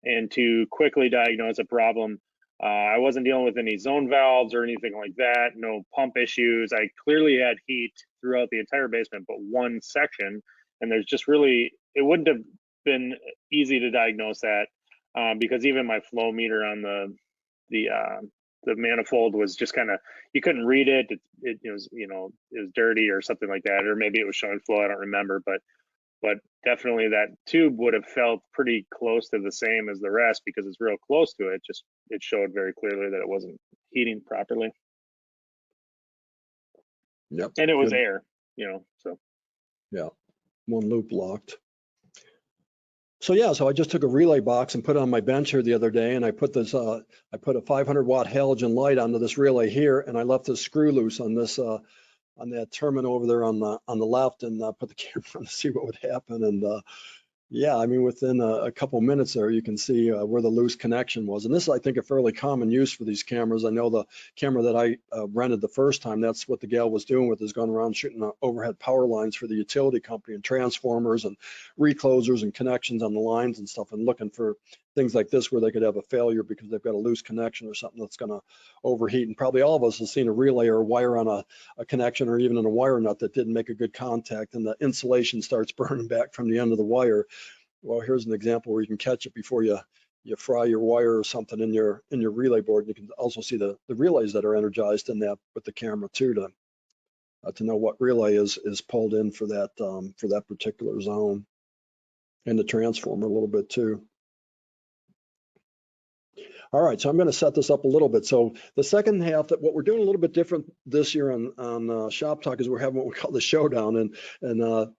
and to quickly diagnose a problem. I wasn't dealing with any zone valves or anything like that, no pump issues. I clearly had heat throughout the entire basement, but one section, and there's just really, it wouldn't have been easy to diagnose that because even my flow meter on the manifold was just kind of, you couldn't read it. It was, you know, it was dirty or something like that, or maybe it was showing flow, I don't remember, but definitely that tube would have felt pretty close to the same as the rest because it's real close to it. Just, it showed very clearly that it wasn't heating properly. Yep. And it was air, you know, so. Yeah, one loop locked. So yeah, so I just took a relay box and put it on my bench here the other day, and I put this, I put a 500 watt halogen light onto this relay here, and I left this screw loose on this, on that terminal over there on the left, and put the camera on to see what would happen. And yeah, I mean, within a couple minutes there, you can see where the loose connection was. And this is, I think, a fairly common use for these cameras. I know the camera that I rented the first time, that's what the gal was doing with, is going around shooting overhead power lines for the utility company and transformers and reclosers and connections on the lines and stuff, and looking for things like this where they could have a failure because they've got a loose connection or something that's going to overheat. And probably all of us have seen a relay or a wire on a connection, or even in a wire nut that didn't make a good contact, and the insulation starts burning back from the end of the wire. Well, here's an example where you can catch it before you fry your wire or something in your relay board. You can also see the relays that are energized in that with the camera too, to know what relay is pulled in for that particular zone, and the transformer a little bit too. All right, so I'm going to set this up a little bit. So the second half, that what we're doing a little bit different this year on Shop Talk is we're having what we call the Showdown, and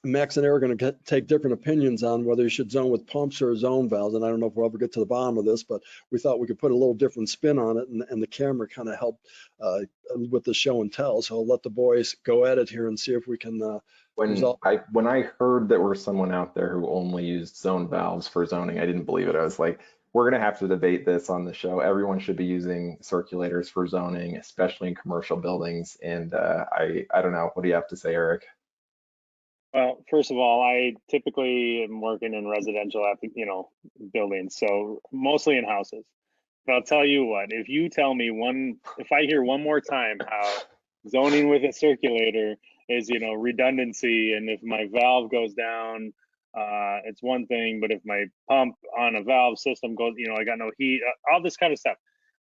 Max and Eric are going to take different opinions on whether you should zone with pumps or zone valves. And I don't know if we'll ever get to the bottom of this, but we thought we could put a little different spin on it, and the camera kind of helped with the show and tell. So I'll let the boys go at it here and see if we can when I heard that there was someone out there who only used zone valves for zoning, I didn't believe it. I was like, we're going to have to debate this on the show. Everyone should be using circulators for zoning, especially in commercial buildings. And I don't know. What do you have to say, Eric? Well, first of all, I typically am working in residential, buildings, so mostly in houses. But I'll tell you what, if you tell me if I hear one more time how zoning with a circulator is, redundancy, and if my valve goes down, it's one thing, but if my pump on a valve system goes, I got no heat, all this kind of stuff.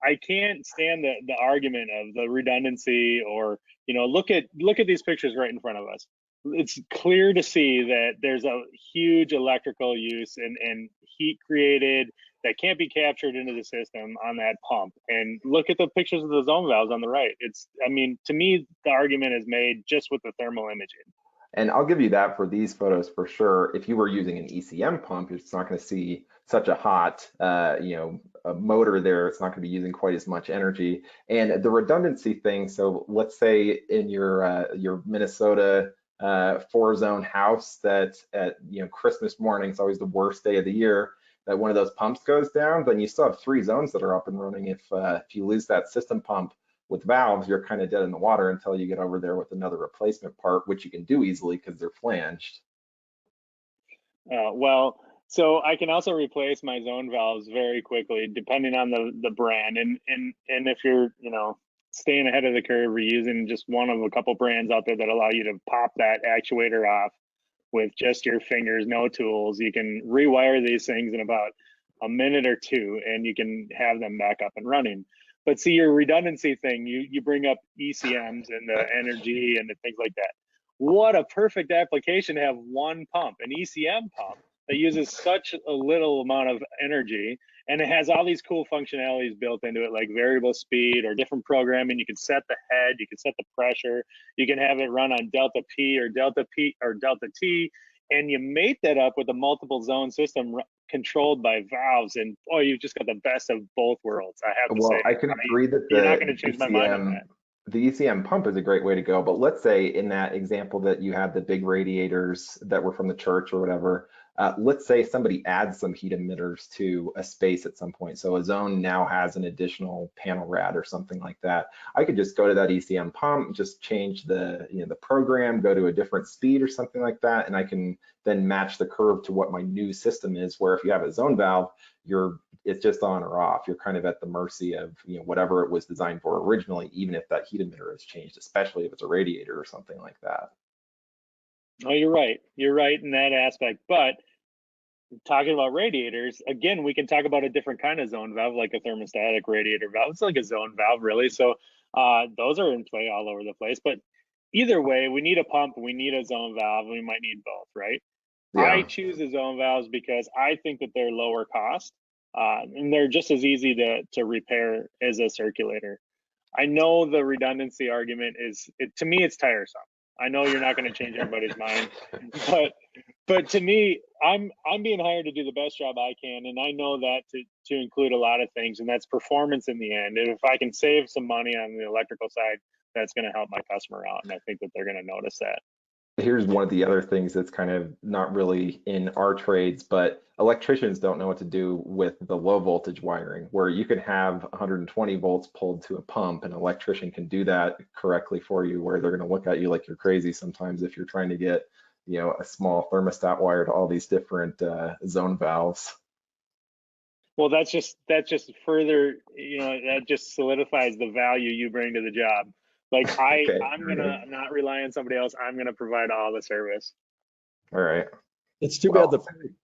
I can't stand the argument of the redundancy, or, look at these pictures right in front of us. It's clear to see that there's a huge electrical use and heat created that can't be captured into the system on that pump. And look at the pictures of the zone valves on the right. To me, the argument is made just with the thermal imaging. And I'll give you that for these photos for sure. If you were using an ECM pump, you're just not going to see such a hot, a motor there. It's not going to be using quite as much energy. And the redundancy thing. So let's say in your Minnesota 4-zone house that at Christmas morning, it's always the worst day of the year, that one of those pumps goes down, then you still have 3 zones that are up and running. If you lose that system pump with valves, you're kind of dead in the water until you get over there with another replacement part, which you can do easily because they're flanged. Well, so I can also replace my zone valves very quickly depending on the brand, and if you're staying ahead of the curve, or using just one of a couple brands out there that allow you to pop that actuator off with just your fingers, no tools, you can rewire these things in about a minute or two, and you can have them back up and running. But see, your redundancy thing, you bring up ECMs and the energy and the things like that. What a perfect application to have one pump, an ECM pump that uses such a little amount of energy, and it has all these cool functionalities built into it, like variable speed or different programming. You can set the head, you can set the pressure, you can have it run on delta P or delta T, and you mate that up with a multiple zone system controlled by valves, and boy, you've just got the best of both worlds. I have to say. I can agree that you're not going to change my mind on that. The ECM pump is a great way to go, but let's say in that example that you had the big radiators that were from the church or whatever, let's say somebody adds some heat emitters to a space at some point. So a zone now has an additional panel rad or something like that. I could just go to that ECM pump, just change the program, go to a different speed or something like that, and I can then match the curve to what my new system is. Where if you have a zone valve, it's just on or off. You're kind of at the mercy of whatever it was designed for originally, even if that heat emitter has changed, especially if it's a radiator or something like that. Oh, you're right. You're right in that aspect. But talking about radiators, again, we can talk about a different kind of zone valve, like a thermostatic radiator valve. It's like a zone valve, really. So those are in play all over the place. But either way, we need a pump, we need a zone valve, and we might need both, right? Yeah. I choose the zone valves because I think that they're lower cost, and they're just as easy to repair as a circulator. I know the redundancy argument to me, it's tiresome. I know you're not going to change everybody's mind, but to me, I'm being hired to do the best job I can, and I know that to include a lot of things, and that's performance in the end. And if I can save some money on the electrical side, that's going to help my customer out, and I think that they're going to notice that. Here's one of the other things that's kind of not really in our trades, but electricians don't know what to do with the low voltage wiring, where you can have 120 volts pulled to a pump, and an electrician can do that correctly for you, where they're going to look at you like you're crazy sometimes if you're trying to get, you know, a small thermostat wire to all these different zone valves. Well, that's just further, you know, that just solidifies the value you bring to the job. Like Okay. I'm gonna not rely on somebody else. I'm gonna provide all the service. All right. It's too Well, bad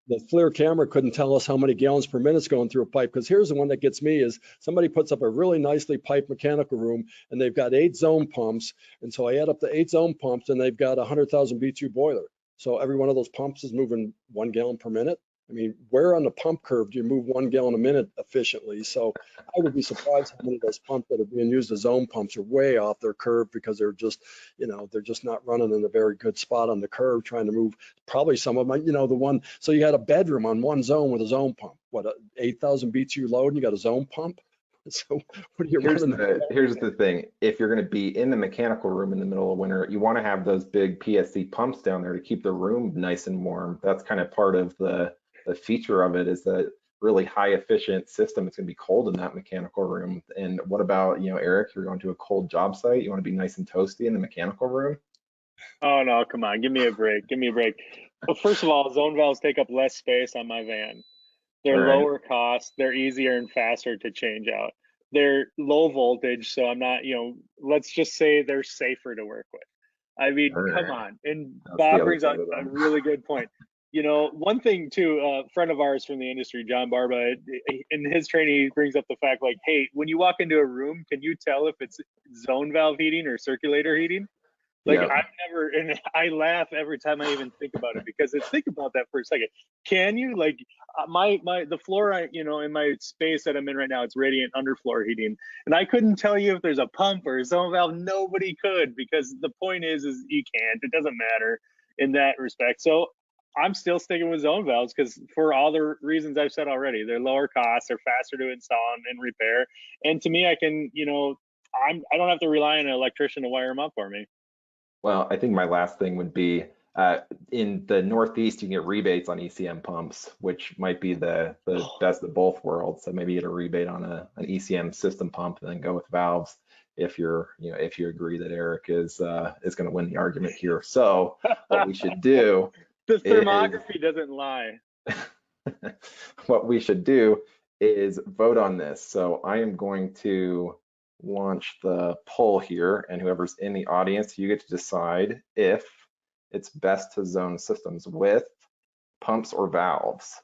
the FLIR camera couldn't tell us how many gallons per minute's going through a pipe, because here's the one that gets me is somebody puts up a really nicely piped mechanical room and they've got 8 zone pumps. And so I add up the 8 zone pumps and they've got a 100,000 BTU boiler. So every one of those pumps is moving 1 gallon per minute. I mean, where on the pump curve do you move 1 gallon a minute efficiently? So I would be surprised how many of those pumps that are being used as zone pumps are way off their curve, because they're just, you know, they're just not running in a very good spot on the curve, trying to move. Probably some of them, you know, the one, so you had a bedroom on one zone with a zone pump, what, 8,000 BTU load, and you got a zone pump? So what are you here's running? here's the thing. If you're going to be in the mechanical room in the middle of winter, you want to have those big PSC pumps down there to keep the room nice and warm. That's kind of part of the feature of it, is that really high efficient system. It's going to be cold in that mechanical room. And what about, you know, Eric, you're going to a cold job site. You want to be nice and toasty in the mechanical room? Oh no, come on, give me a break. Give me a break. Well, first of all, zone valves take up less space on my van. They're All right. lower cost. They're easier and faster to change out. They're low voltage, so I'm not, you know, let's just say they're safer to work with. I mean, All come right. on. And That's the Bob other brings up side of a that. really good point. You know, one thing too, a friend of ours from the industry, John Barba, in his training, he brings up the fact like, hey, when you walk into a room, can you tell if it's zone valve heating or circulator heating? Like Yep. I've never, and I laugh every time I even think about it, because think about that for a second. Can you, like, the floor, you know, in my space that I'm in right now, it's radiant underfloor heating, and I couldn't tell you if there's a pump or a zone valve. Nobody could, because the point is you can't. It doesn't matter in that respect. So I'm still sticking with zone valves, because for all the reasons I've said already, they're lower cost, they're faster to install and repair, and to me, I can, you know, I don't have to rely on an electrician to wire them up for me. Well, I think my last thing would be, in the Northeast, you can get rebates on ECM pumps, which might be the best of both worlds. So maybe get a rebate on an ECM system pump, and then go with valves if you're, you know, if you agree that Eric is going to win the argument here. So what we should do The thermography doesn't lie. what we should do is vote on this. So I am going to launch the poll here, and whoever's in the audience, you get to decide if it's best to zone systems with pumps or valves.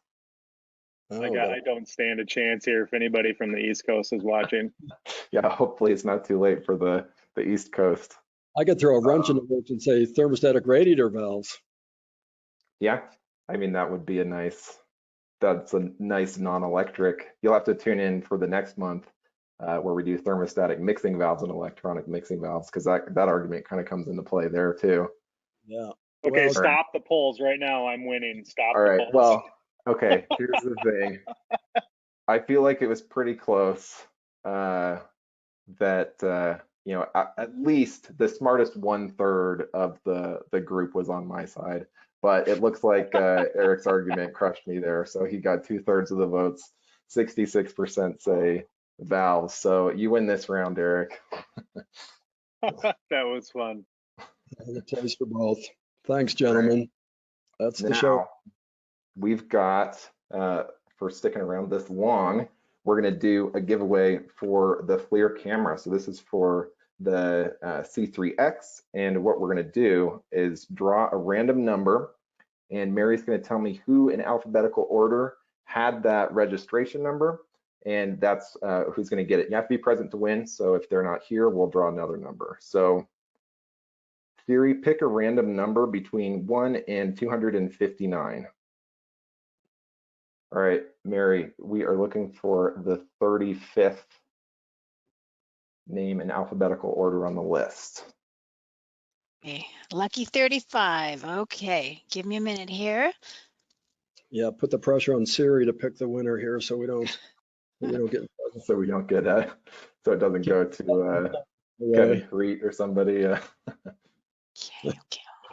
Oh, I don't stand a chance here if anybody from the East Coast is watching. Yeah, hopefully it's not too late for the East Coast. I could throw a wrench in the works and say thermostatic radiator valves. Yeah, I mean, that's a nice non-electric. You'll have to tune in for the next month where we do thermostatic mixing valves and electronic mixing valves, because that argument kind of comes into play there too. Yeah. Okay, Well, stop the polls right now. I'm winning. Stop All the right, polls. well, okay, here's the thing. I feel like it was pretty close that you know, at least the smartest 1/3 of the group was on my side, but it looks like Eric's argument crushed me there. So he got 2/3 of the votes. 66% say valves. So you win this round, Eric. That was fun. the place for both. Thanks, gentlemen. That's the show. Now, we've got, for sticking around this long, we're going to do a giveaway for the FLIR camera. So this is for the C3-X. And what we're going to do is draw a random number. And Mary's going to tell me who in alphabetical order had that registration number. And that's who's going to get it. You have to be present to win. So if they're not here, we'll draw another number. So Siri, pick a random number between 1 and 259. All right, Mary, we are looking for the 35th name in alphabetical order on the list. Okay. Lucky 35. Okay, give me a minute here. Yeah, put the pressure on Siri to pick the winner here, so we don't get So we don't get so it doesn't go to Kevin away. Preet or somebody. Okay,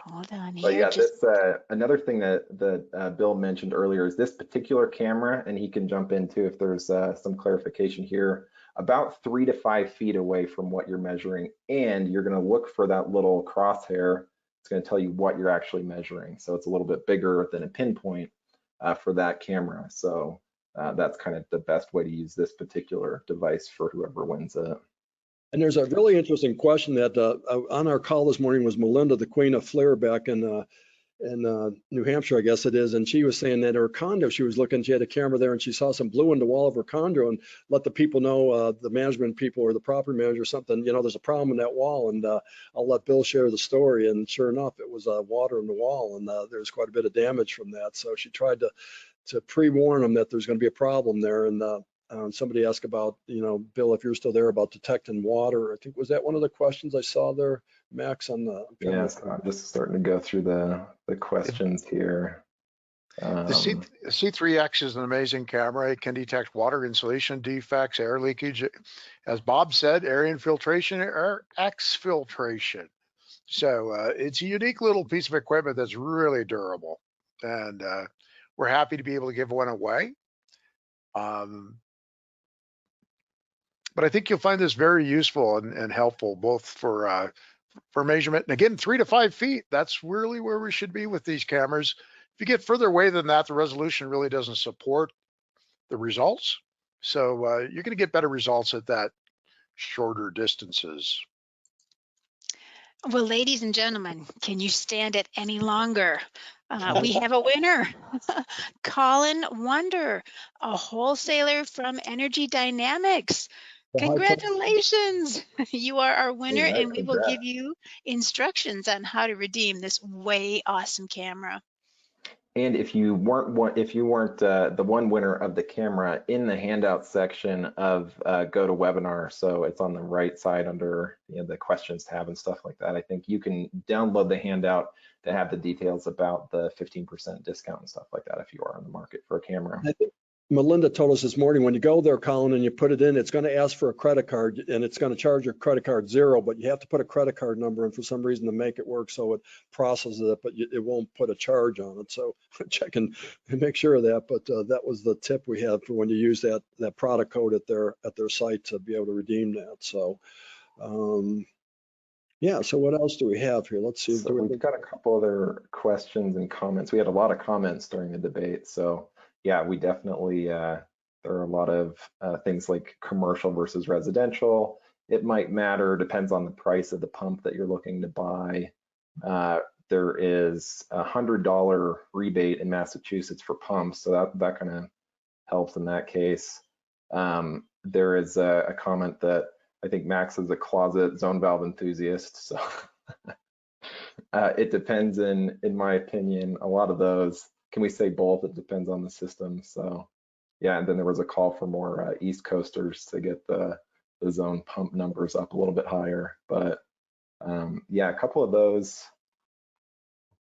hold on But here. yeah, Just this another thing that Bill mentioned earlier is this particular camera, and he can jump into if there's some clarification here. About 3 to 5 feet away from what you're measuring, and you're going to look for that little crosshair. It's going to tell you what you're actually measuring. So it's a little bit bigger than a pinpoint for that camera. So that's kind of the best way to use this particular device for whoever wins it. And there's a really interesting question that on our call this morning was Melinda, the queen of FLIR back in New Hampshire, I guess it is. And she was saying that her condo, she was looking, she had a camera there and she saw some blue in the wall of her condo and let the people know, the management people or the property manager or something, you know, there's a problem in that wall. And I'll let Bill share the story. And sure enough, it was water in the wall and there's quite a bit of damage from that. So she tried to pre-warn them that there's going to be a problem there. And somebody asked about, you know, Bill, if you're still there, about detecting water. I think, was that one of the questions I saw there, Max, on the? Yeah, so I'm just starting to go through the questions here. The C3-X is an amazing camera. It can detect water insulation defects, air leakage, as Bob said, air infiltration, air exfiltration. So it's a unique little piece of equipment that's really durable, and we're happy to be able to give one away. But I think you'll find this very useful and helpful, both for measurement. And again, 3 to 5 feet, that's really where we should be with these cameras. If you get further away than that, the resolution really doesn't support the results. So you're going to get better results at that shorter distances. well, ladies and gentlemen, can you stand it any longer? We have a winner, Colin Wonder, a wholesaler from Energy Dynamics. Congratulations, you are our winner, Yeah, and we will congrats. give you instructions on how to redeem this way awesome camera. And if you weren't the one winner of the camera, in the handout section of GoToWebinar, so it's on the right side under, you know, the questions tab and stuff like that, I think you can download the handout to have the details about the 15% discount and stuff like that if you are on the market for a camera. I think Melinda told us this morning, when you go there, Colin, and you put it in, it's going to ask for a credit card and it's going to charge your credit card $0, but you have to put a credit card number in for some reason to make it work, so it processes it, but it won't put a charge on it. So check and make sure of that. But that was the tip we had for when you use that product code at their site to be able to redeem that. So yeah, so what else do we have here? Let's see. So we've got a couple other questions and comments. We had a lot of comments during the debate, so yeah, we definitely, there are a lot of things like commercial versus residential. It might matter, depends on the price of the pump that you're looking to buy. There is $100 rebate in Massachusetts for pumps, so that kind of helps in that case. There is a comment that I think Max is a closet zone valve enthusiast, so it depends in my opinion, a lot of those. Can we say both? It depends on the system. So yeah, and then there was a call for more East Coasters to get the zone pump numbers up a little bit higher. But yeah, a couple of those.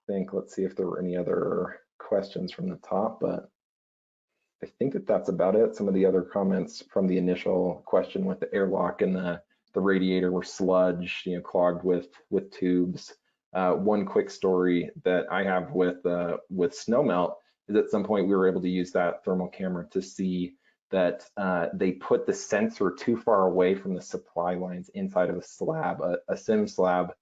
I think, let's see if there were any other questions from the top, but I think that's about it. Some of the other comments from the initial question with the airlock and the radiator were sludge, you know, clogged with tubes. One quick story that I have with snowmelt is at some point we were able to use that thermal camera to see that they put the sensor too far away from the supply lines inside of a slab, a sim slab.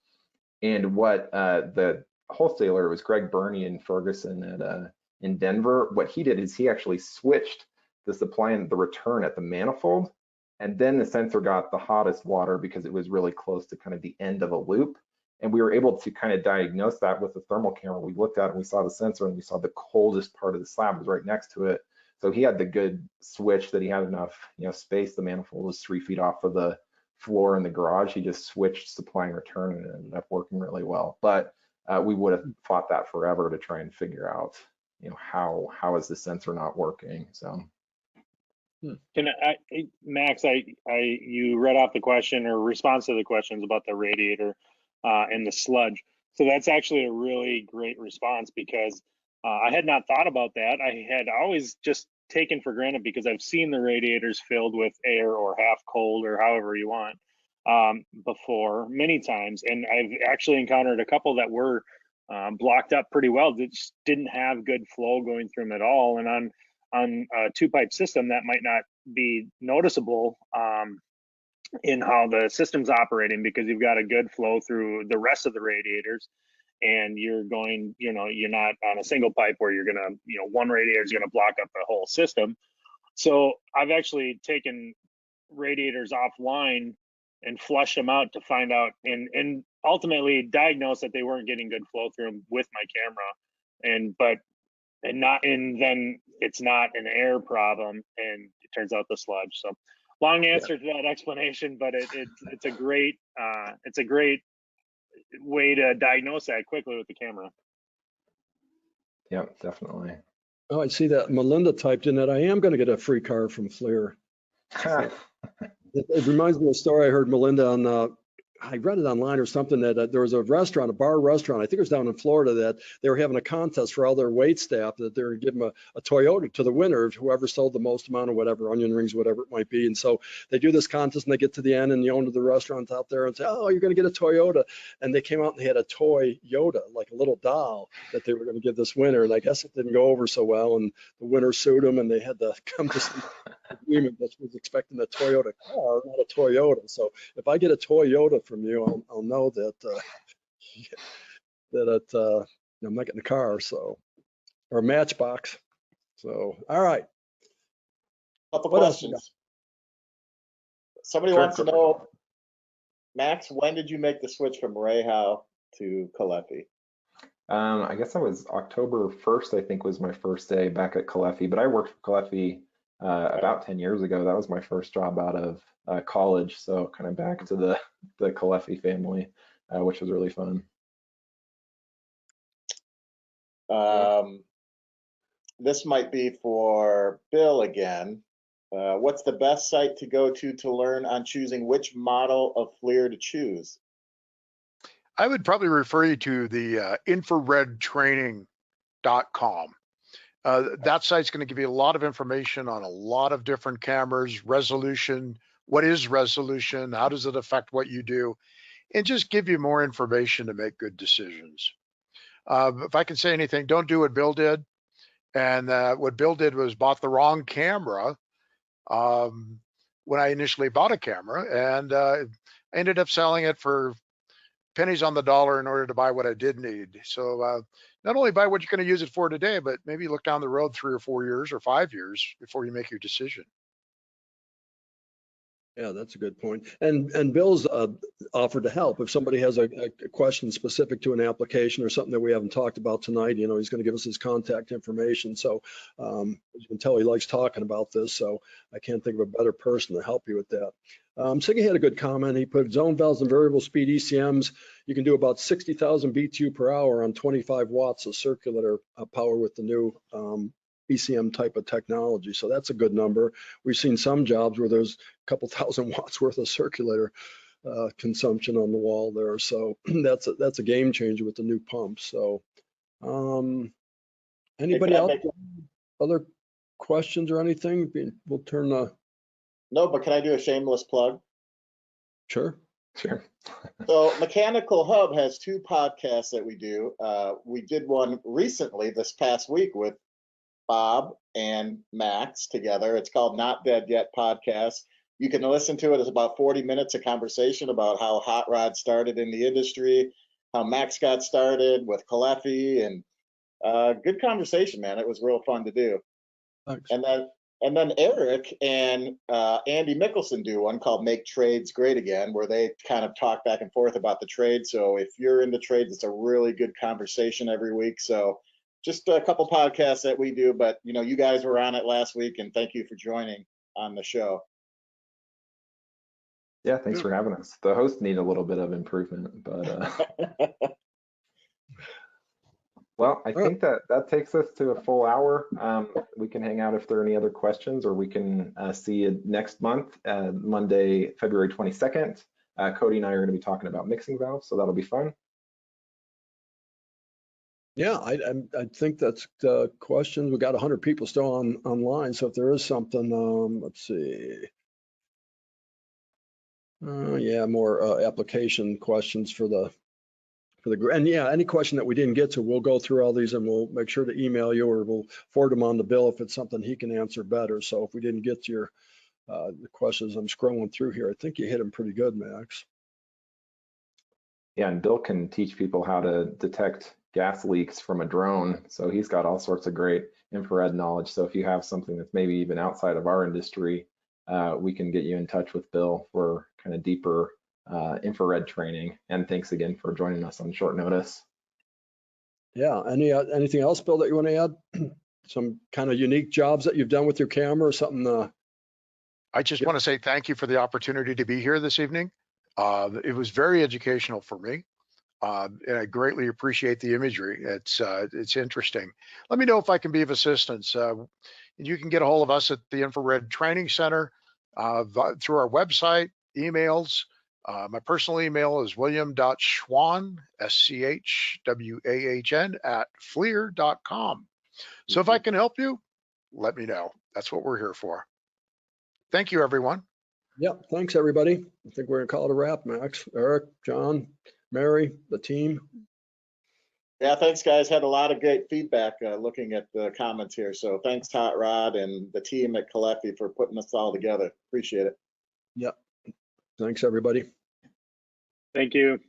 And what the wholesaler, it was Greg Burney in Ferguson in Denver, what he did is he actually switched the supply and the return at the manifold, and then the sensor got the hottest water because it was really close to kind of the end of a loop. And we were able to kind of diagnose that with the thermal camera. We looked at it and we saw the sensor and we saw the coldest part of the slab was right next to it. So he had the good switch that he had enough, you know, space. The manifold was 3 feet off of the floor in the garage. He just switched supply and return and it ended up working really well. But we would have fought that forever to try and figure out, you know, how is the sensor not working? So. Can Max, you read off the question or response to the questions about the radiator. and the sludge. So that's actually a really great response, because I had not thought about that. I had always just taken for granted, because I've seen the radiators filled with air or half cold or however you want before many times. And I've actually encountered a couple that were blocked up pretty well, that just didn't have good flow going through them at all. And on a 2-pipe system, that might not be noticeable in how the system's operating, because you've got a good flow through the rest of the radiators, and you're going, you're not on a single pipe where you're gonna, one radiator is gonna block up the whole system. So I've actually taken radiators offline and flushed them out to find out, and ultimately diagnosed that they weren't getting good flow through them with my camera, and then it's not an air problem, and it turns out the sludge. So long answer to that explanation, but it's a great way to diagnose that quickly with the camera. Yeah, definitely. Oh, I see that Melinda typed in that I am going to get a free car from FLIR. It reminds me of a story I heard Melinda on, I read it online or something, that there was a restaurant, a bar restaurant, I think it was down in Florida, that they were having a contest for all their wait staff, that they were giving a Toyota to the winner, whoever sold the most amount of whatever, onion rings, whatever it might be. And so they do this contest, and they get to the end, and the owner of the restaurant's out there and say, oh, you're going to get a Toyota. And they came out and they had a toy Yoda, like a little doll, that they were going to give this winner. And I guess it didn't go over so well, and the winner sued them, and they had to come to some agreement that was expecting a Toyota car, not a Toyota. So if I get a Toyota from you, I'll know that I'm not getting a car, so, or a Matchbox. So, all right. Couple What else questions. Somebody Sure, wants to know, Max, when did you make the switch from Yee-haw to Caleffi? I guess that was October 1st, I think, was my first day back at Caleffi, but I worked for Caleffi about 10 years ago. That was my first job out of college, so kind of back to the Caleffi family, which was really fun. This might be for Bill again. What's the best site to go to learn on choosing which model of FLIR to choose? I would probably refer you to the infraredtraining.com. That site's going to give you a lot of information on a lot of different cameras, resolution, what is resolution, how does it affect what you do, and just give you more information to make good decisions. If I can say anything, don't do what Bill did. And what Bill did was bought the wrong camera when I initially bought a camera, and I ended up selling it for pennies on the dollar in order to buy what I did need. So not only buy what you're going to use it for today, but maybe look down the road 3 or 4 years or 5 years before you make your decision. Yeah, that's a good point. And Bill's offered to help if somebody has a question specific to an application or something that we haven't talked about tonight. He's going to give us his contact information. So as you can tell, he likes talking about this. So I can't think of a better person to help you with that. Siggy had a good comment. He put zone valves and variable speed ECMs. You can do about 60,000 BTU per hour on 25 watts of circular power with the new ECM type of technology. So that's a good number. We've seen some jobs where there's a couple thousand watts worth of circulator consumption on the wall there. So that's a game changer with the new pumps. So anybody else? Other questions or anything? We'll turn the... No, but can I do a shameless plug? Sure. So Mechanical Hub has 2 podcasts that we do. We did one recently this past week with Bob and Max together. It's called Not Dead Yet Podcast. You can listen to it. It's about 40 minutes of conversation about how hot rod started in the industry, how Max got started with Caleffi, and good conversation, man. It was real fun to do. Thanks. And then Eric and Andy Mickelson do one called Make Trades Great Again, where they kind of talk back and forth about the trade. So if you're into trades, it's a really good conversation every week. So just a couple podcasts that we do, but you guys were on it last week, and thank you for joining on the show. Yeah, thanks for having us. The hosts need a little bit of improvement, but well, I think that takes us to a full hour. We can hang out if there are any other questions, or we can see you next month, Monday, February 22nd. Cody and I are going to be talking about mixing valves, so that'll be fun. Yeah, I think that's the questions. We got 100 people still online, so if there is something, let's see. Yeah, more application questions for the and yeah, any question that we didn't get to, we'll go through all these and we'll make sure to email you, or we'll forward them on to Bill if it's something he can answer better. So if we didn't get to your the questions, I'm scrolling through here. I think you hit them pretty good, Max. Yeah, and Bill can teach people how to detect gas leaks from a drone. So he's got all sorts of great infrared knowledge. So if you have something that's maybe even outside of our industry, we can get you in touch with Bill for kind of deeper infrared training. And thanks again for joining us on short notice. Yeah, anything else, Bill, that you want to add? Some kind of unique jobs that you've done with your camera or something? I just want to say thank you for the opportunity to be here this evening. It was very educational for me. And I greatly appreciate the imagery. It's interesting. Let me know if I can be of assistance. You can get a hold of us at the Infrared Training Center through our website, emails. My personal email is william.schwahn, SCHWAHN @FLIR.com. So if I can help you, let me know. That's what we're here for. Thank you, everyone. Yep, thanks, everybody. I think we're gonna call it a wrap, Max, Eric, John, Mary, the team. Yeah, thanks, guys. Had a lot of great feedback looking at the comments here. So thanks, Hot Rod and the team at Caleffi for putting this all together. Appreciate it. Yep. Thanks, everybody. Thank you.